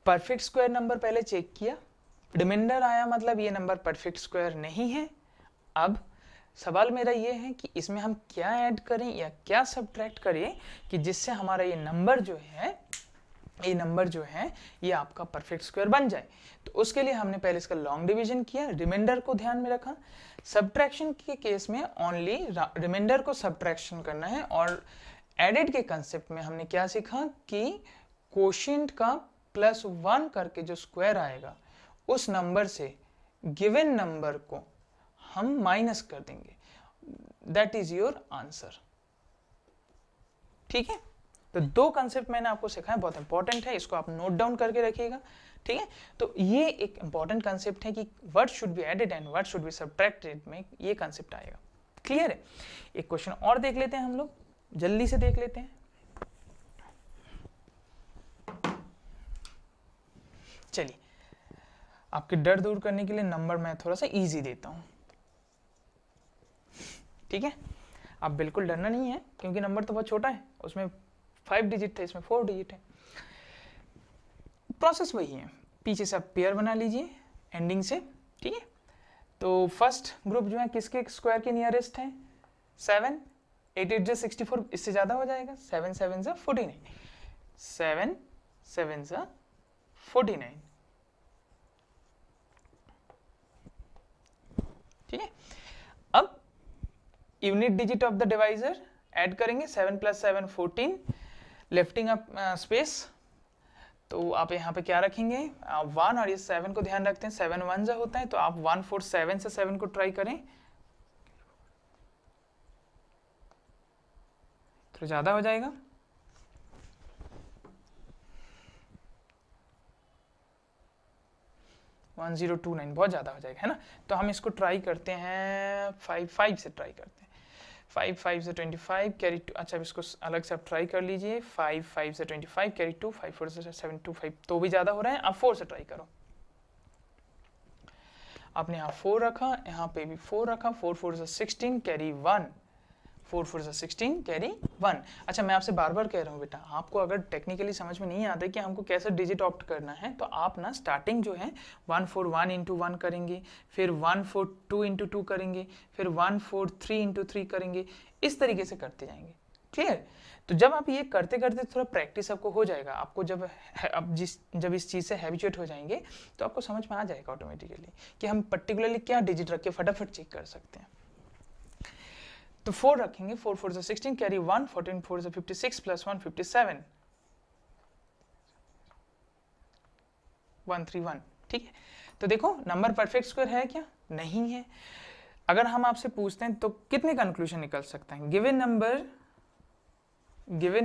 परफेक्ट स्क्वायर नंबर पहले चेक किया, रिमाइंडर आया, मतलब ये नंबर परफेक्ट स्क्वायर नहीं है। अब सवाल मेरा ये है कि इसमें हम क्या ऐड करें या क्या सब्ट्रैक्ट करें कि जिससे हमारा ये नंबर जो है ये आपका परफेक्ट स्क्वायर बन जाए। तो उसके लिए हमने पहले इसका लॉन्ग डिवीजन किया, रिमाइंडर को ध्यान में रखा। सब्ट्रैक्शन के केस में ओनली रिमाइंडर को सब्ट्रैक्शन करना है, और एडेड के कंसेप्ट में हमने क्या सीखा कि कोशिएंट का +1 करके जो स्क्वायर आएगा उस नंबर से गिवन नंबर को हम माइनस कर देंगे, दैट इज योर आंसर। ठीक है, तो दो कंसेप्ट मैंने आपको सिखाया, बहुत इंपॉर्टेंट है, इसको आप नोट डाउन करके रखिएगा। ठीक है, तो ये एक इंपॉर्टेंट कंसेप्ट है कि what should be added and what should be subtracted में ये कंसेप्ट आएगा। क्लियर है। एक क्वेश्चन और देख लेते हैं हम लोग, जल्दी से देख लेते हैं। चलिए, आपके डर दूर करने के लिए नंबर मैं थोड़ा सा इजी देता हूं। ठीक है, आप बिल्कुल डरना नहीं है क्योंकि नंबर तो बहुत छोटा है, उसमें 5 डिजिट थे, इसमें 4 डिजिट है। प्रोसेस वही है, पीछे से आप पेयर बना लीजिए एंडिंग से। ठीक है, तो फर्स्ट ग्रुप जो है किसके स्क्वायर के नियरेस्ट है 7, 8 8 64, इससे ज़्यादा हो जाएगा, 7 7 49, 7 7 49। ठीक है, अब unit digit of the divisor add करेंगे, 7 + 7 14, लिफ्टिंग अप स्पेस, तो आप यहाँ पे क्या रखेंगे 1, और ये 7 को ध्यान रखते हैं, 7 1 जा होता है, तो आप 147 से 7 को ट्राई करें, तो ज्यादा हो जाएगा, 1029 बहुत ज़्यादा हो जाएगा, है ना। तो हम इसको ट्राई करते हैं 5 से ट्राई करते हैं, 5 से 25 कैरी 2, अच्छा इसको अलग से आप ट्राई कर लीजिए, 5 से 25 कैरी 2, 5 4 से 7 2 5, तो भी ज़्यादा हो रहा है। अब 4 से ट्राई करो, आपने यहाँ 4 रखा, यहाँ पे भी 4 रखा, 4 4 से 16 कैरी 1, 4 4 से 16 कैरी 1। अच्छा मैं आपसे बार बार कह रहा हूँ बेटा, आपको अगर टेक्निकली समझ में नहीं आता कि हमको कैसे डिजिट ऑप्ट करना है, तो आप ना स्टार्टिंग जो है 1 4 1 × 1 करेंगे, फिर 1 4 2 × 2 करेंगे, फिर 1 4 3 × 3 करेंगे, इस तरीके से करते जाएंगे, क्लियर। तो जब आप ये करते करते थोड़ा प्रैक्टिस आपको हो जाएगा, आपको जब इस चीज़ से हैबिचुएट हो जाएंगे तो आपको समझ में आ जाएगा ऑटोमेटिकली कि हम पर्टिकुलरली क्या डिजिट रख के फटाफट चेक कर सकते हैं। तो 4 रखेंगे, 4 4 से 16 कैरी 1, 14 4 से 56 + 1 57 131, ठीक है। तो देखो नंबर परफेक्ट स्क्वायर है क्या, नहीं है। अगर हम आपसे पूछते हैं तो कितने कंक्लूजन निकल सकते हैं, given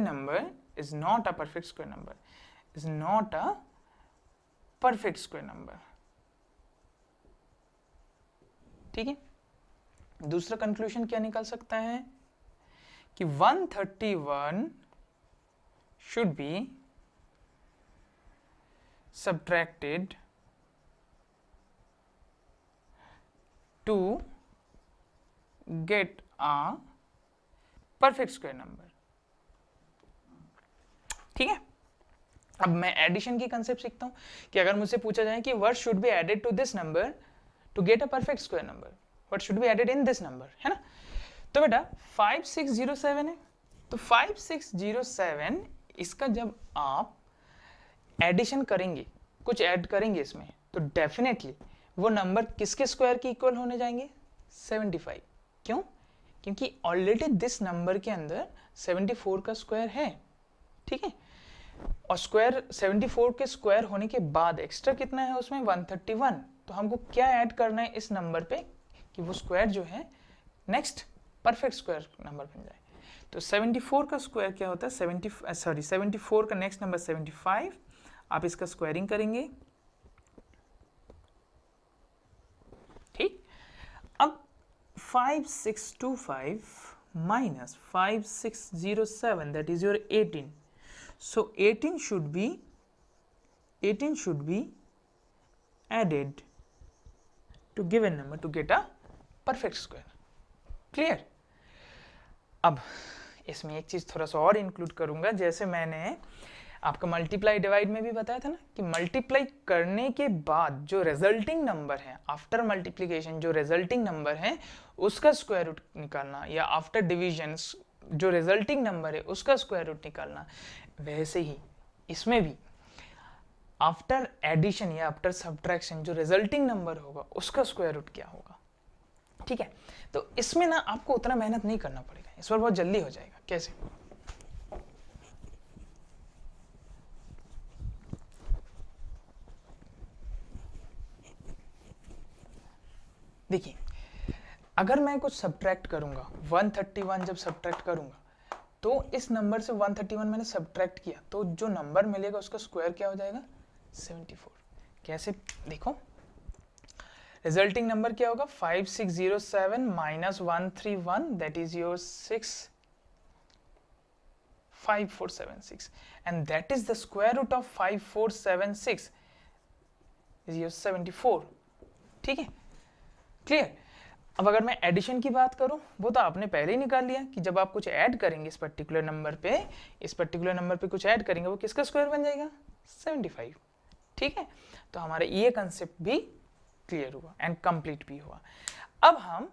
number is not a perfect square number, is not a perfect square number, ठीक है। दूसरा कंक्लूजन क्या निकल सकता है कि 131 should be subtracted to get a perfect square number, ठीक है। अब मैं एडिशन की कंसेप्ट सीखता हूं कि अगर मुझसे पूछा जाए कि what should be added to this number to get a perfect square number, what should be added in this number, है ना। तो बेटा 5607 है, तो 5607 इसका जब आप एडिशन करेंगे, कुछ ऐड करेंगे इसमें, तो डेफिनेटली वो नंबर किसके स्क्वायर के इक्वल होने जाएंगे, 75। क्यों, क्योंकि ऑलरेडी दिस नंबर के अंदर 74 का स्क्वायर है, ठीक है। और स्क्वायर 74 के स्क्वायर होने के बाद एक्स्ट्रा कितना है उसमें 131, तो हमको क्या ऐड करना है इस नंबर पे कि वो स्क्वायर जो है नेक्स्ट परफेक्ट स्क्वायर नंबर बन जाए। तो 74 का स्क्वायर क्या होता है, 74 का नेक्स्ट नंबर 75, आप इसका स्क्वायरिंग करेंगे, ठीक। अब 5625 minus 5607, that is your 18. So 18 should be added to given number to get a perfect square. Clear? अब इसमें एक चीज थोड़ा सा और इंक्लूड करूंगा, जैसे मैंने आपका मल्टीप्लाई डिवाइड में भी बताया था ना कि मल्टीप्लाई करने के बाद जो रिजल्टिंग नंबर है, आफ्टर मल्टीप्लिकेशन जो रिजल्टिंग नंबर है उसका स्क्वायर रूट निकालना, या आफ्टर डिवीजन जो रिजल्टिंग नंबर है उसका स्क्वायर रूट निकालना, वैसे ही इसमें भी आफ्टर एडिशन या आफ्टर सब्ट्रैक्शन जो रिजल्टिंग नंबर होगा उसका स्क्वायर रूट क्या होगा, ठीक है। तो इसमें ना आपको उतना मेहनत नहीं करना पड़ेगा, इस पर बहुत जल्दी हो जाएगा। कैसे, देखिए अगर मैं कुछ सब्ट्रैक्ट करूंगा, 131 जब सब्ट्रैक्ट करूंगा तो इस नंबर से 131 मैंने सब्ट्रैक्ट किया, तो जो नंबर मिलेगा उसका स्क्वायर क्या हो जाएगा 74। कैसे, देखो रिजल्टिंग नंबर क्या होगा 5607 minus 131, that is your 65476, and that is the square root of 5476 is your 74, ठीक है, क्लियर। अब अगर मैं एडिशन की बात करूं, वो तो आपने पहले ही निकाल लिया कि जब आप कुछ ऐड करेंगे इस पर्टिकुलर नंबर पे कुछ ऐड करेंगे, वो किसका स्क्वायर बन जाएगा 75, ठीक है। तो हमारा ये कंसेप्ट भी क्लियर हुआ एंड कंप्लीट भी हुआ। अब हम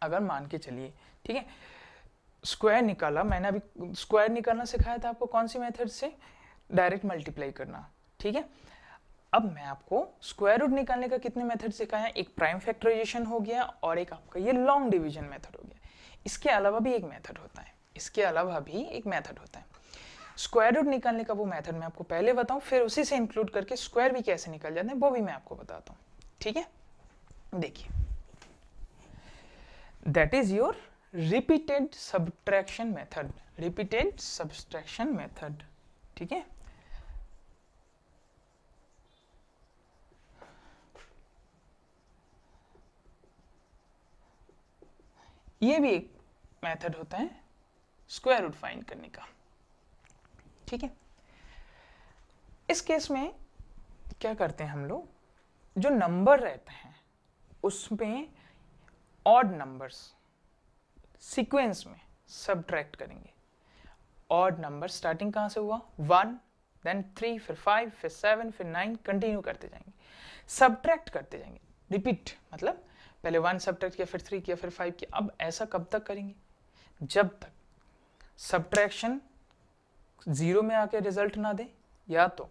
अगर मान के चलिए, ठीक है, स्क्वायर निकाला, मैंने अभी स्क्वायर निकालना सिखाया था आपको कौन सी मेथड से, डायरेक्ट मल्टीप्लाई करना, ठीक है। अब मैं आपको स्क्वायर रूट निकालने का कितने मेथड सिखाया, एक प्राइम फैक्टराइजेशन हो गया और एक आपका ये लॉन्ग डिवीजन मेथड हो गया। इसके अलावा भी एक मेथड होता है, इसके अलावा भी एक मेथड होता है स्क्वायर रूट निकालने का। वो मेथड मैं आपको पहले बताऊं, फिर उसी से इंक्लूड करके स्क्वायर भी कैसे निकल जाते हैं वो भी मैं आपको बताता हूं, ठीक है। देखिए, that is your repeated subtraction method, repeated subtraction method, ठीक है। ये भी एक मेथड होता है स्क्वायर रूट फाइंड करने का, ठीक है। इस केस में क्या करते हैं हम लोग, जो नंबर रहते हैं उसमें ऑड नंबर्स सीक्वेंस में सब्ट्रैक्ट करेंगे। ऑड नंबर स्टार्टिंग कहां से हुआ, 1, देन 3, फिर 5, फिर 7, फिर 9, कंटिन्यू करते जाएंगे, सब्ट्रैक्ट करते जाएंगे। रिपीट मतलब पहले 1 सब्ट्रैक्ट किया, फिर 3 किया, फिर 5 किया। अब ऐसा कब तक करेंगे, जब तक सब्ट्रैक्शन 0 में आके रिजल्ट ना दे, या तो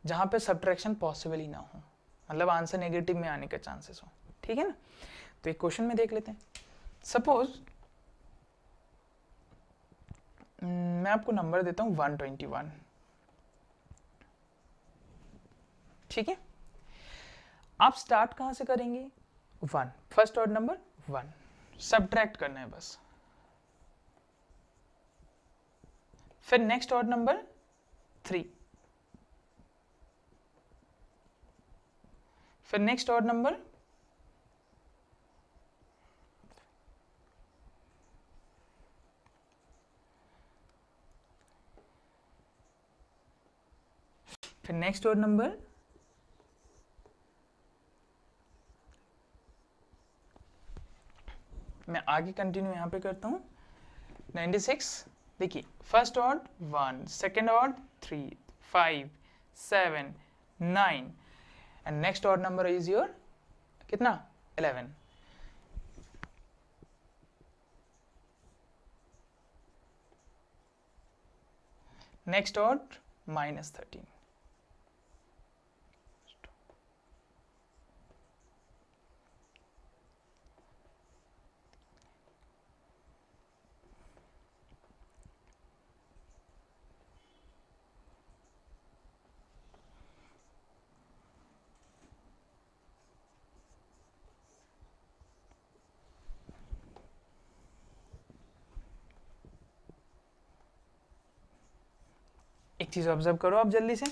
जहां पे सब्ट्रैक्शन पॉसिबल ही ना हो, मतलब आंसर नेगेटिव में आने के चांसेस हो, ठीक है ना। तो एक क्वेश्चन में देख लेते हैं। सपोज मैं आपको नंबर देता हूं 121, ठीक है। आप स्टार्ट कहां से करेंगे, 1, फर्स्ट ऑर्डर नंबर 1, सब्ट्रैक्ट करना है बस। फिर नेक्स्ट ऑर्डर नंबर 3, फिर नेक्स्ट ऑर्डर नंबर मैं आगे कंटिन्यू यहां पे करता हूं 96। देखिए, first odd 1, second odd 3, 5, 7, 9 and next odd number is your कितना, 11। Next odd -13। एक चीज ऑब्जर्व करो आप जल्दी से,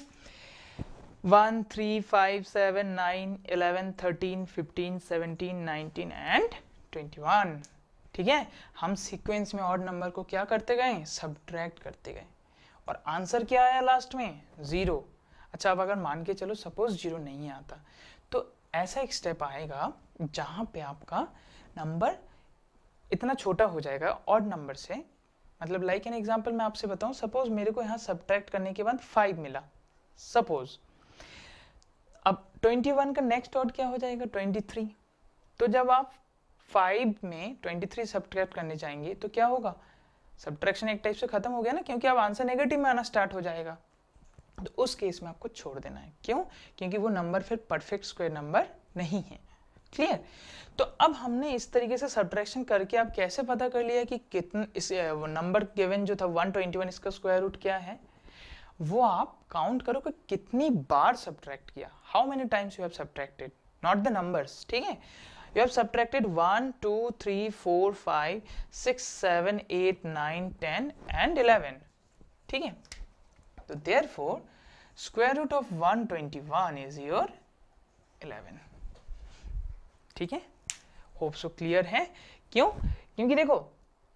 1, 3, 5, 7, 9, 11, 13, 15, 17, 19 एंड 21, ठीक है। हम सीक्वेंस में ऑड नंबर को क्या करते गए, सब्ट्रैक्ट करते गए, और आंसर क्या आया लास्ट में, 0। अच्छा, अब अगर मान के चलो सपोज 0 नहीं आता, तो ऐसा एक स्टेप आएगा जहां पे आपका नंबर इतना छोटा हो जाएगा ऑड नंबर से। मतलब लाइक एन एग्जांपल मैं आपसे बताऊं, सपोज मेरे को यहाँ सब्ट्रैक्ट करने के बाद 5 मिला, सपोज। अब 21 का नेक्स्ट ऑड क्या हो जाएगा, 23। तो जब आप 5 में 23 सब्ट्रैक्ट करने जाएंगे तो क्या होगा, सब्ट्रैक्शन एक टाइप से खत्म हो गया ना, क्योंकि अब आंसर नेगेटिव में आना स्टार्ट हो जाएगा। तो उस केस में आपको छोड़ देना है, क्यों, क्योंकि वो नंबर फिर परफेक्ट स्क्वायर नंबर नहीं है। क्लियर। तो अब हमने इस तरीके से सब्ट्रैक्शन करके आप कैसे पता कर लिया कि कितना इस नंबर गिवन जो था 121, इसका स्क्वायर रूट क्या है, वो आप काउंट करो कि कितनी बार सब्ट्रैक्ट किया, how many times you have subtracted, not the numbers, ठीक है। यू हैव सब्ट्रैक्टेड 1, 2, 3, 4, 5, 6, 7, 8, 9, 10 एंड 11, ठीक है। तो therefore square root of 121 is your 11, ठीक है। होप सो क्लियर है। क्यों, क्योंकि देखो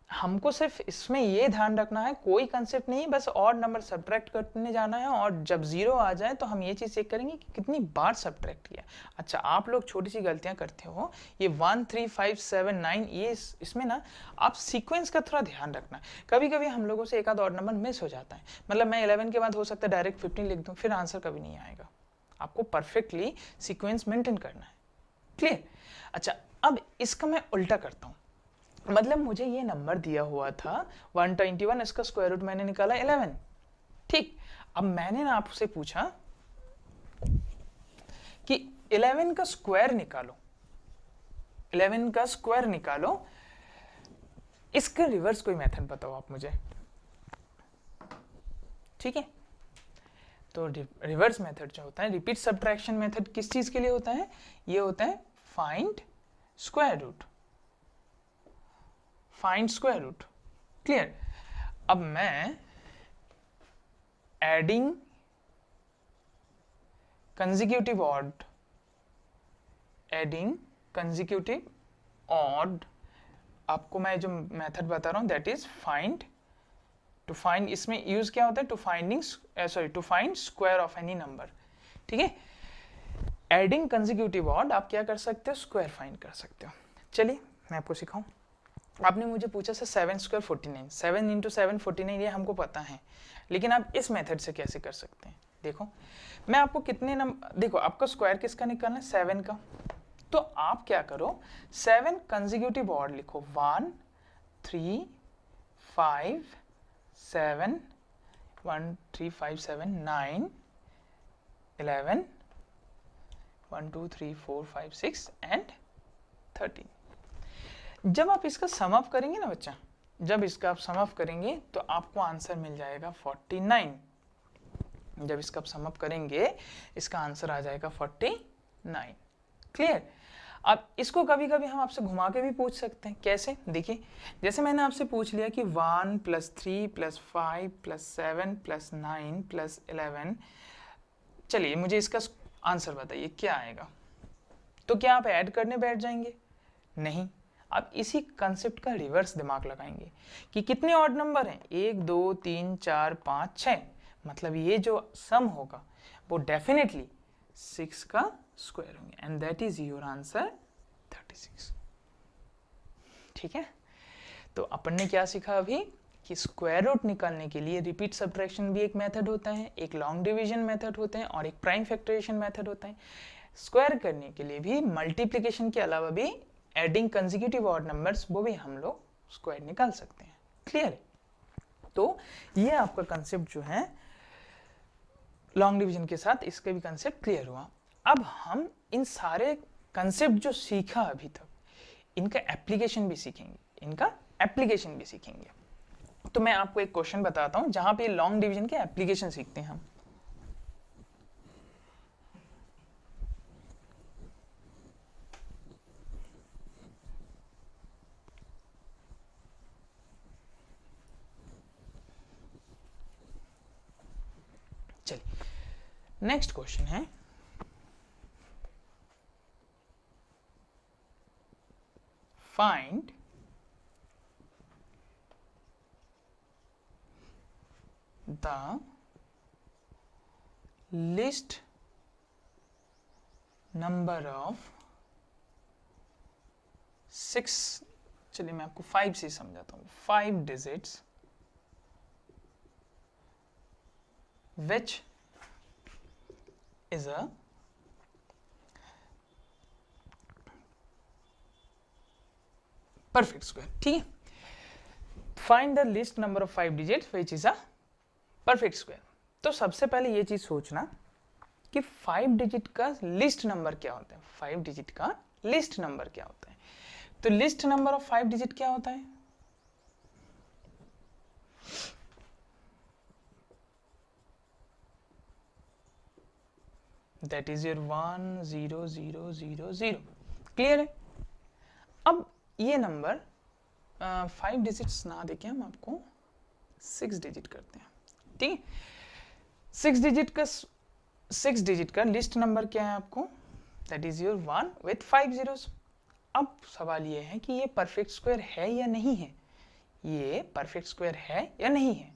हमको सिर्फ इसमें ये ध्यान रखना है, कोई कंसेप्ट नहीं है, बस ऑड नंबर सब्ट्रैक्ट करने जाना है, और जब 0 आ जाए तो हम ये चीज चेक करेंगे कि कितनी बार सब्ट्रैक्ट किया। अच्छा, आप लोग छोटी सी गलतियां करते हो, ये 1, 3, 5, 7, 9, ये इसमें ना आप सीक्वेंस का थोड़ा ध्यान रखना। कभी कभी हम लोगों से एक आध ऑड नंबर मिस हो जाता है, मतलब मैं 11 के बाद हो सकता है डायरेक्ट 15 लिख दूं, फिर आंसर कभी नहीं आएगा। आपको परफेक्टली सीक्वेंस मेंटेन करना है, क्लियर। अच्छा, अब इसका मैं उल्टा करता हूं, मतलब मुझे ये नंबर दिया हुआ था 121, इसका स्क्वायर रूट मैंने निकाला 11, ठीक। अब मैंने ना आपसे पूछा कि 11 का स्क्वायर निकालो, 11 का स्क्वायर निकालो, इसका रिवर्स कोई मेथड बताओ आप मुझे, ठीक है। तो रिवर्स मेथड जो होता है, रिपीट सब्ट्रैक्शन मेथड, किस चीज के लिए होता है? ये होता है find square root, find square root, clear. अब मैं adding consecutive odd, adding consecutive odd, आपको मैं जो मेथड बता रहा हूं that is find, to find, इसमें यूज क्या होता है? To finding, sorry, to find square of any number, ठीक है। एडिंग कंसेक्यूटिव ऑड आप क्या कर सकते हो? स्क्वायर फाइंड कर सकते हो। चलिए मैं आपको सिखाऊं। आपने मुझे पूछा सर 7 स्क्वायर 49, 7 इंटू 7 49, ये हमको पता है, लेकिन आप इस मेथड से कैसे कर सकते हैं? देखो मैं आपको कितने नंबर, देखो आपका स्क्वायर किसका निकालना है? 7 का। तो आप क्या करो, 7 कंसेक्यूटिव ऑड लिखो, 1 3 5 7 1 3 5 7 9 11 1 2 3 4 5 6 एंड 13। जब आप इसका सम अप करेंगे ना बच्चा, जब इसका आप सम अप करेंगे तो आपको आंसर मिल जाएगा 49। जब इसका आप सम अप करेंगे इसका आंसर आ जाएगा 49, क्लियर। अब इसको कभी कभी हम आपसे घुमा के भी पूछ सकते हैं, कैसे? देखिए जैसे मैंने आपसे पूछ लिया कि 1 + 3 + 5 + 7 + 9 + 11, चलिए मुझे इसका आंसर बताइए क्या आएगा। तो क्या आप ऐड करने बैठ जाएंगे? नहीं, आप इसी कंसेप्ट का रिवर्स दिमाग लगाएंगे कि कितने ऑड नंबर हैं, 1 2 3 4 5 6, मतलब ये जो सम होगा वो डेफिनेटली 6 का स्क्वायर होंगे, and that is your answer 36, ठीक है। तो अपन ने क्या सीखा अभी कि स्क्वायर रूट निकालने के लिए रिपीट सब्ट्रैक्शन भी एक मेथड होता है, एक लॉन्ग डिवीजन मेथड होता है और एक प्राइम फैक्टराइजेशन मेथड होता है। स्क्वायर करने के लिए भी मल्टीप्लिकेशन के अलावा भी एडिंग कंसेक्यूटिव ऑड नंबर्स, वो भी हम लोग स्क्वायर निकाल सकते हैं, क्लियर है। तो ये आपका कंसेप्ट जो है लॉन्ग डिवीजन के साथ, इसके भी कंसेप्ट क्लियर हुआ। अब हम इन सारे कंसेप्ट जो सीखा अभी तक, इनका एप्लीकेशन भी सीखेंगे, इनका एप्लीकेशन भी सीखेंगे। तो मैं आपको एक क्वेश्चन बताता हूं जहां पे लॉन्ग डिवीजन के एप्लीकेशन सीखते हैं हम। चलिए नेक्स्ट क्वेश्चन है, find the list number of 6, चलिए मैं आपको 5 से समझाता हूं, 5 digits which is a perfect square, ठीक है। Find the list number of 5 digits which is a perfect square। तो सबसे पहले ये चीज सोचना कि 5 डिजिट का लिस्ट नंबर क्या होता है, 5 डिजिट का लिस्ट नंबर क्या होता है। तो लिस्ट नंबर ऑफ 5 डिजिट क्या होता है? दैट इज योर 1 0 0 0 0, क्लियर है। अब ये नंबर 5 डिजिट्स ना देके हम आपको 6 डिजिट करते हैं, ठीक है। 6 डिजिट का लिस्ट नंबर क्या है आपको? That is your 1 with 5 zeros। अब सवाल ये है कि ये परफेक्ट स्क्वायर है या नहीं है, ये परफेक्ट स्क्वायर है या नहीं है,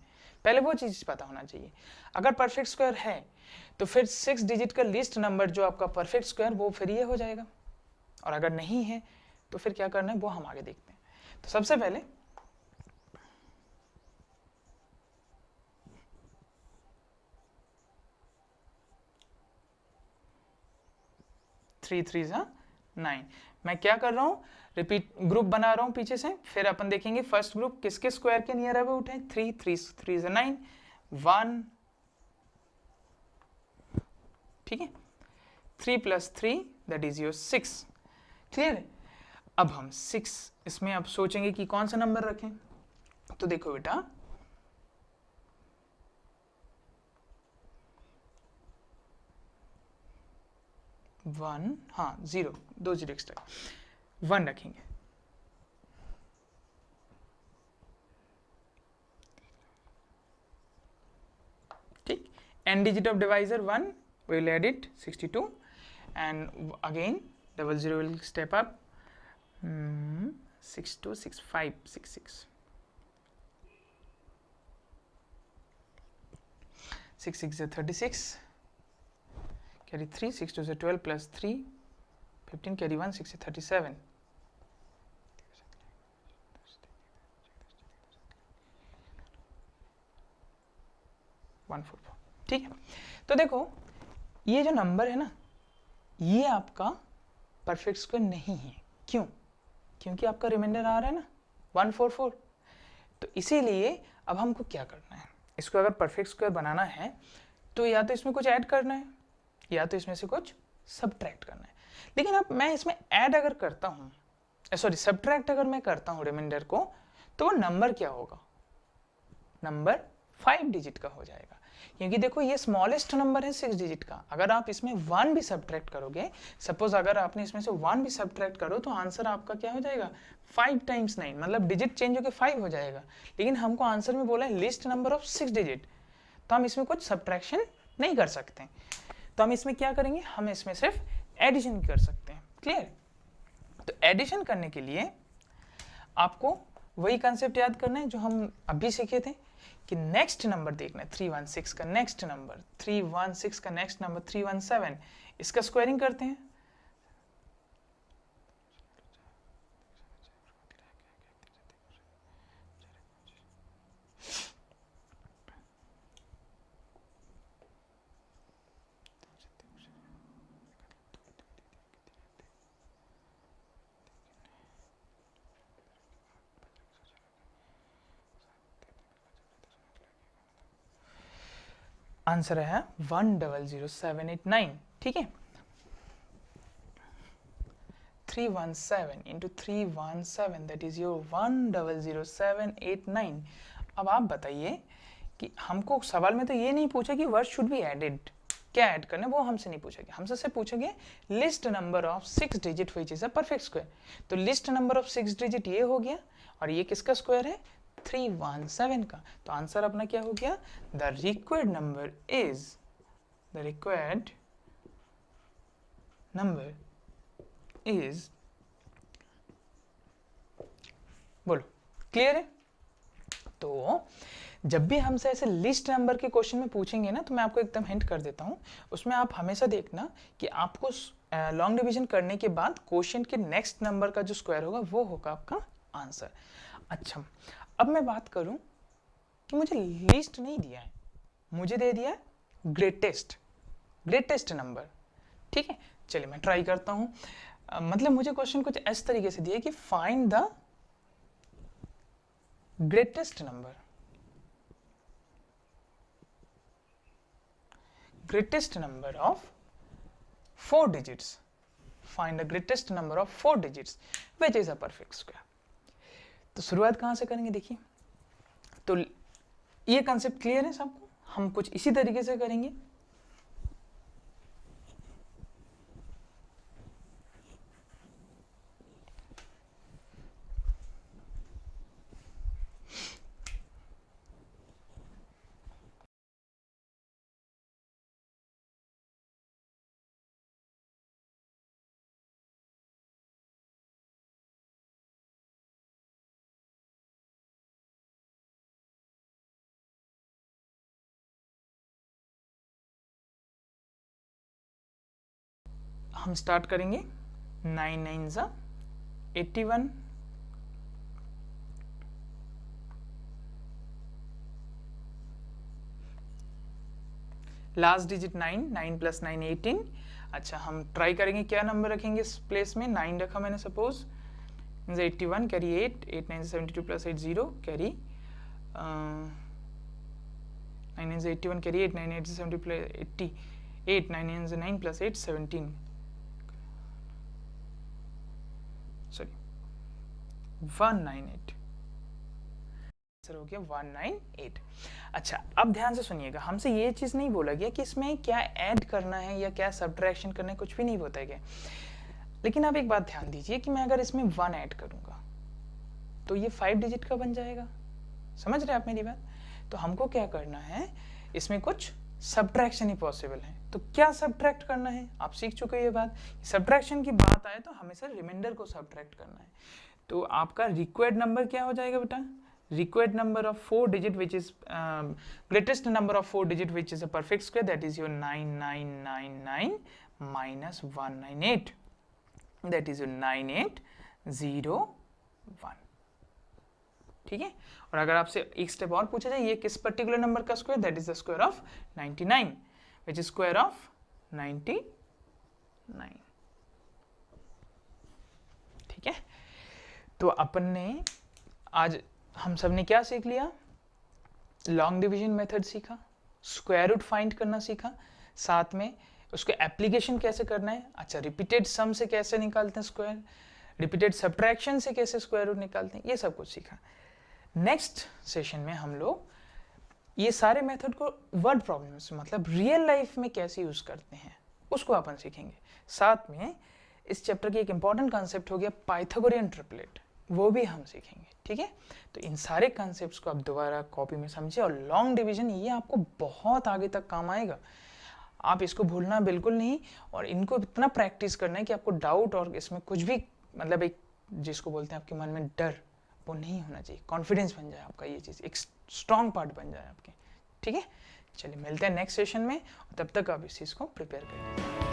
पहले वो चीज पता होना चाहिए। अगर परफेक्ट स्क्वायर है तो फिर 6 डिजिट का लिस्ट नंबर जो आपका परफेक्ट स्क्वायर, वो फिर ये हो जाएगा, और अगर नहीं है तो फिर क्या करना है वो हम आगे देखते हैं। तो सबसे पहले थ्री 3 9, मैं क्या कर रहा हूँ, रिपीट ग्रुप बना रहा हूँ पीछे से, फिर अपन देखेंगे फर्स्ट ग्रुप किसके स्क्वायर के नियर अबाउट है, 3 3 9 1, ठीक है। 3 + 3 दैट इज योर 6। क्लियर है? अब हम 6 इसमें अब सोचेंगे कि कौन सा नंबर रखें। तो देखो बेटा, 1, हाँ 0, 2 0 एक्स्ट्रा, 1 रखेंगे। ठीक, n digit of divisor 1, we will add it 62, and again 00 will step up, 6 2 6 5 6 6 6 6 is 36, carry 3, 6 2 is 12 plus 3 15, carry 1 6 is 37, 144। ठीक है, तो देखो ये जो नंबर है ना, ये आपका परफेक्ट स्क्वायर नहीं है। क्यों? क्योंकि आपका रिमाइंडर आ रहा है ना 144। तो इसीलिए अब हमको क्या करना है, इसको अगर परफेक्ट स्क्वायर बनाना है तो या तो इसमें कुछ ऐड करना है या तो इसमें से कुछ सब्ट्रैक्ट करना है। लेकिन अब मैं इसमें ऐड अगर करता हूँ, सॉरी सब्ट्रैक्ट अगर मैं करता हूँ रिमाइंडर को, तो वो नंबर क्या होगा, नंबर 5 डिजिट का हो जाएगा। क्योंकि देखो ये स्मॉलेस्ट नंबर है 6 डिजिट का। अगर आप इसमें 1 भी सब्ट्रैक्ट करोगे, सपोज अगर आपने इसमें से 1 भी सब्ट्रैक्ट करो, तो आंसर आपका क्या हो जाएगा 5 × 9, मतलब डिजिट चेंज होकर 5 हो जाएगा। लेकिन हमको आंसर में बोला है लिस्ट नंबर ऑफ 6 डिजिट, तो हम इसमें कुछ सब्ट्रैक्शन नहीं कर सकते। तो हम इसमें क्या करेंगे, हम इसमें सिर्फ एडिशन कर सकते हैं। क्लियर? तो एडिशन करने के लिए आपको वही कंसेप्ट याद करना है जो हम अभी सीखे थे कि नेक्स्ट नंबर देखना है 316 का नेक्स्ट नंबर, 316 का नेक्स्ट नंबर 317, इसका स्क्वायरिंग करते हैं। आंसर है 1,00789। ठीक है, 317 into 317 that is your 1,00789। अब आप बताइए कि हमको सवाल में तो ये नहीं पूछा कि वर्ड शुड बी एडेड, क्या ऐड करना है वो हमसे नहीं पूछा गया। हमसे पूछा गया list number of 6 digit which is a perfect square. तो लिस्ट नंबर ऑफ 6 डिजिट ये हो गया, और ये किसका स्क्वायर है 317 का। तो आंसर अपना क्या हो गया, the required number is, the required number is, बोलो क्लियर है? तो जब भी हमसे ऐसे लिस्ट नंबर के क्वेश्चन में पूछेंगे ना, तो मैं आपको एकदम हिंट कर देता हूं, उसमें आप हमेशा देखना कि आपको लॉन्ग डिवीजन करने के बाद क्वेश्चन के नेक्स्ट नंबर का जो स्क्वायर होगा वो होगा आपका आंसर। अच्छा, अब मैं बात करूं कि मुझे लिस्ट नहीं दिया है, मुझे दे दिया ग्रेटेस्ट, ग्रेटेस्ट नंबर। ठीक है, चलिए मैं ट्राई करता हूं। मतलब मुझे क्वेश्चन कुछ इस तरीके से दिया कि find the greatest number, greatest number of 4 digits, find the greatest number of 4 digits which is a perfect square। तो शुरुआत कहां से करेंगे, देखिए तो ये कंसेप्ट क्लियर है सबको, हम कुछ इसी तरीके से करेंगे। हम स्टार्ट करेंगे 9 9 ज़ा 81, लास्ट डिजिट 9, 9 + 9 18। अच्छा, हम ट्राई करेंगे क्या नंबर रखेंगे इस प्लेस में, 9 रखा मैंने suppose, 81 carry 8, 8 9 72 + 8 0 carry 9 9 81 carry 8, 9 8 70 + 80 8 9 9 9 plus 8 17 sorry 198 answer हो गया 198। अच्छा अब ध्यान से सुनिएगा, हमसे ये चीज़ नहीं बोला गया कि इसमें क्या ऐड करना है या क्या सब्ट्रैक्शन करना है, कुछ भी नहीं बताया गया। लेकिन आप एक बात ध्यान दीजिए कि मैं अगर इसमें 1 ऐड करूंगा तो ये 5 डिजिट का बन जाएगा। समझ रहे आप मेरी बात? तो हमको क्या करना है, इसमें कुछ सब्ट्रैक्शन ही पॉसिबल है। तो क्या सब्ट्रैक्ट करना है, आप सीख चुके हैं ये बात। सब्ट्रैक्शन की बात आए तो हमेशा रिमाइंडर को सब्ट्रैक्ट करना है। तो आपका रिक्वायर्ड नंबर क्या हो जाएगा बेटा? required number of 4 digit which is greatest number of 4 digit which is a perfect square, that is your 9999 minus 198, that is your 9801। ठीक है। और अगर आपसे एक स्टेप और पूछा जाए ये किस पर्टिकुलर नंबर का square, that is the square of 99 which is square of 99। ठीक है। तो अपन ने आज हम सब ने क्या सीख लिया? लॉन्ग डिवीजन मेथड सीखा, स्क्वायर रूट फाइंड करना सीखा, साथ में उसके एप्लीकेशन कैसे करना है। अच्छा, रिपीटेड सम से कैसे निकालते हैं स्क्वायर, रिपीटेड सब्ट्रैक्शन से कैसे स्क्वायर रूट निकालते हैं, ये सब कुछ सीखा। नेक्स्ट सेशन में हम लोग ये सारे मेथड को वर्ड प्रॉब्लम्स मतलब रियल लाइफ में कैसे यूज करते हैं उसको अपन सीखेंगे। साथ में इस चैप्टर की एक इंपॉर्टेंट कॉन्सेप्ट हो गया पाइथागोरियन ट्रिपलेट, वो भी हम सीखेंगे। ठीक है। तो इन सारे कॉन्सेप्ट्स को आप दोबारा कॉपी में समझिए, और लॉन्ग डिवीजन ये आपको बहुत आगे तक काम आएगा, आप इसको भूलना बिल्कुल नहीं। और इनको इतना प्रैक्टिस करना है कि आपको डाउट और इसमें कुछ भी मतलब एक जिसको बोलते हैं आपके मन में डर, वो नहीं होना चाहिए, कॉन्फिडेंस बन जाए आपका, ये चीज़ एक स्ट्रॉन्ग पार्ट बन जाए आपके। ठीक है। चलिए मिलते हैं नेक्स्ट सेशन में, तब तक आप इस चीज़ को प्रिपेयर करिए।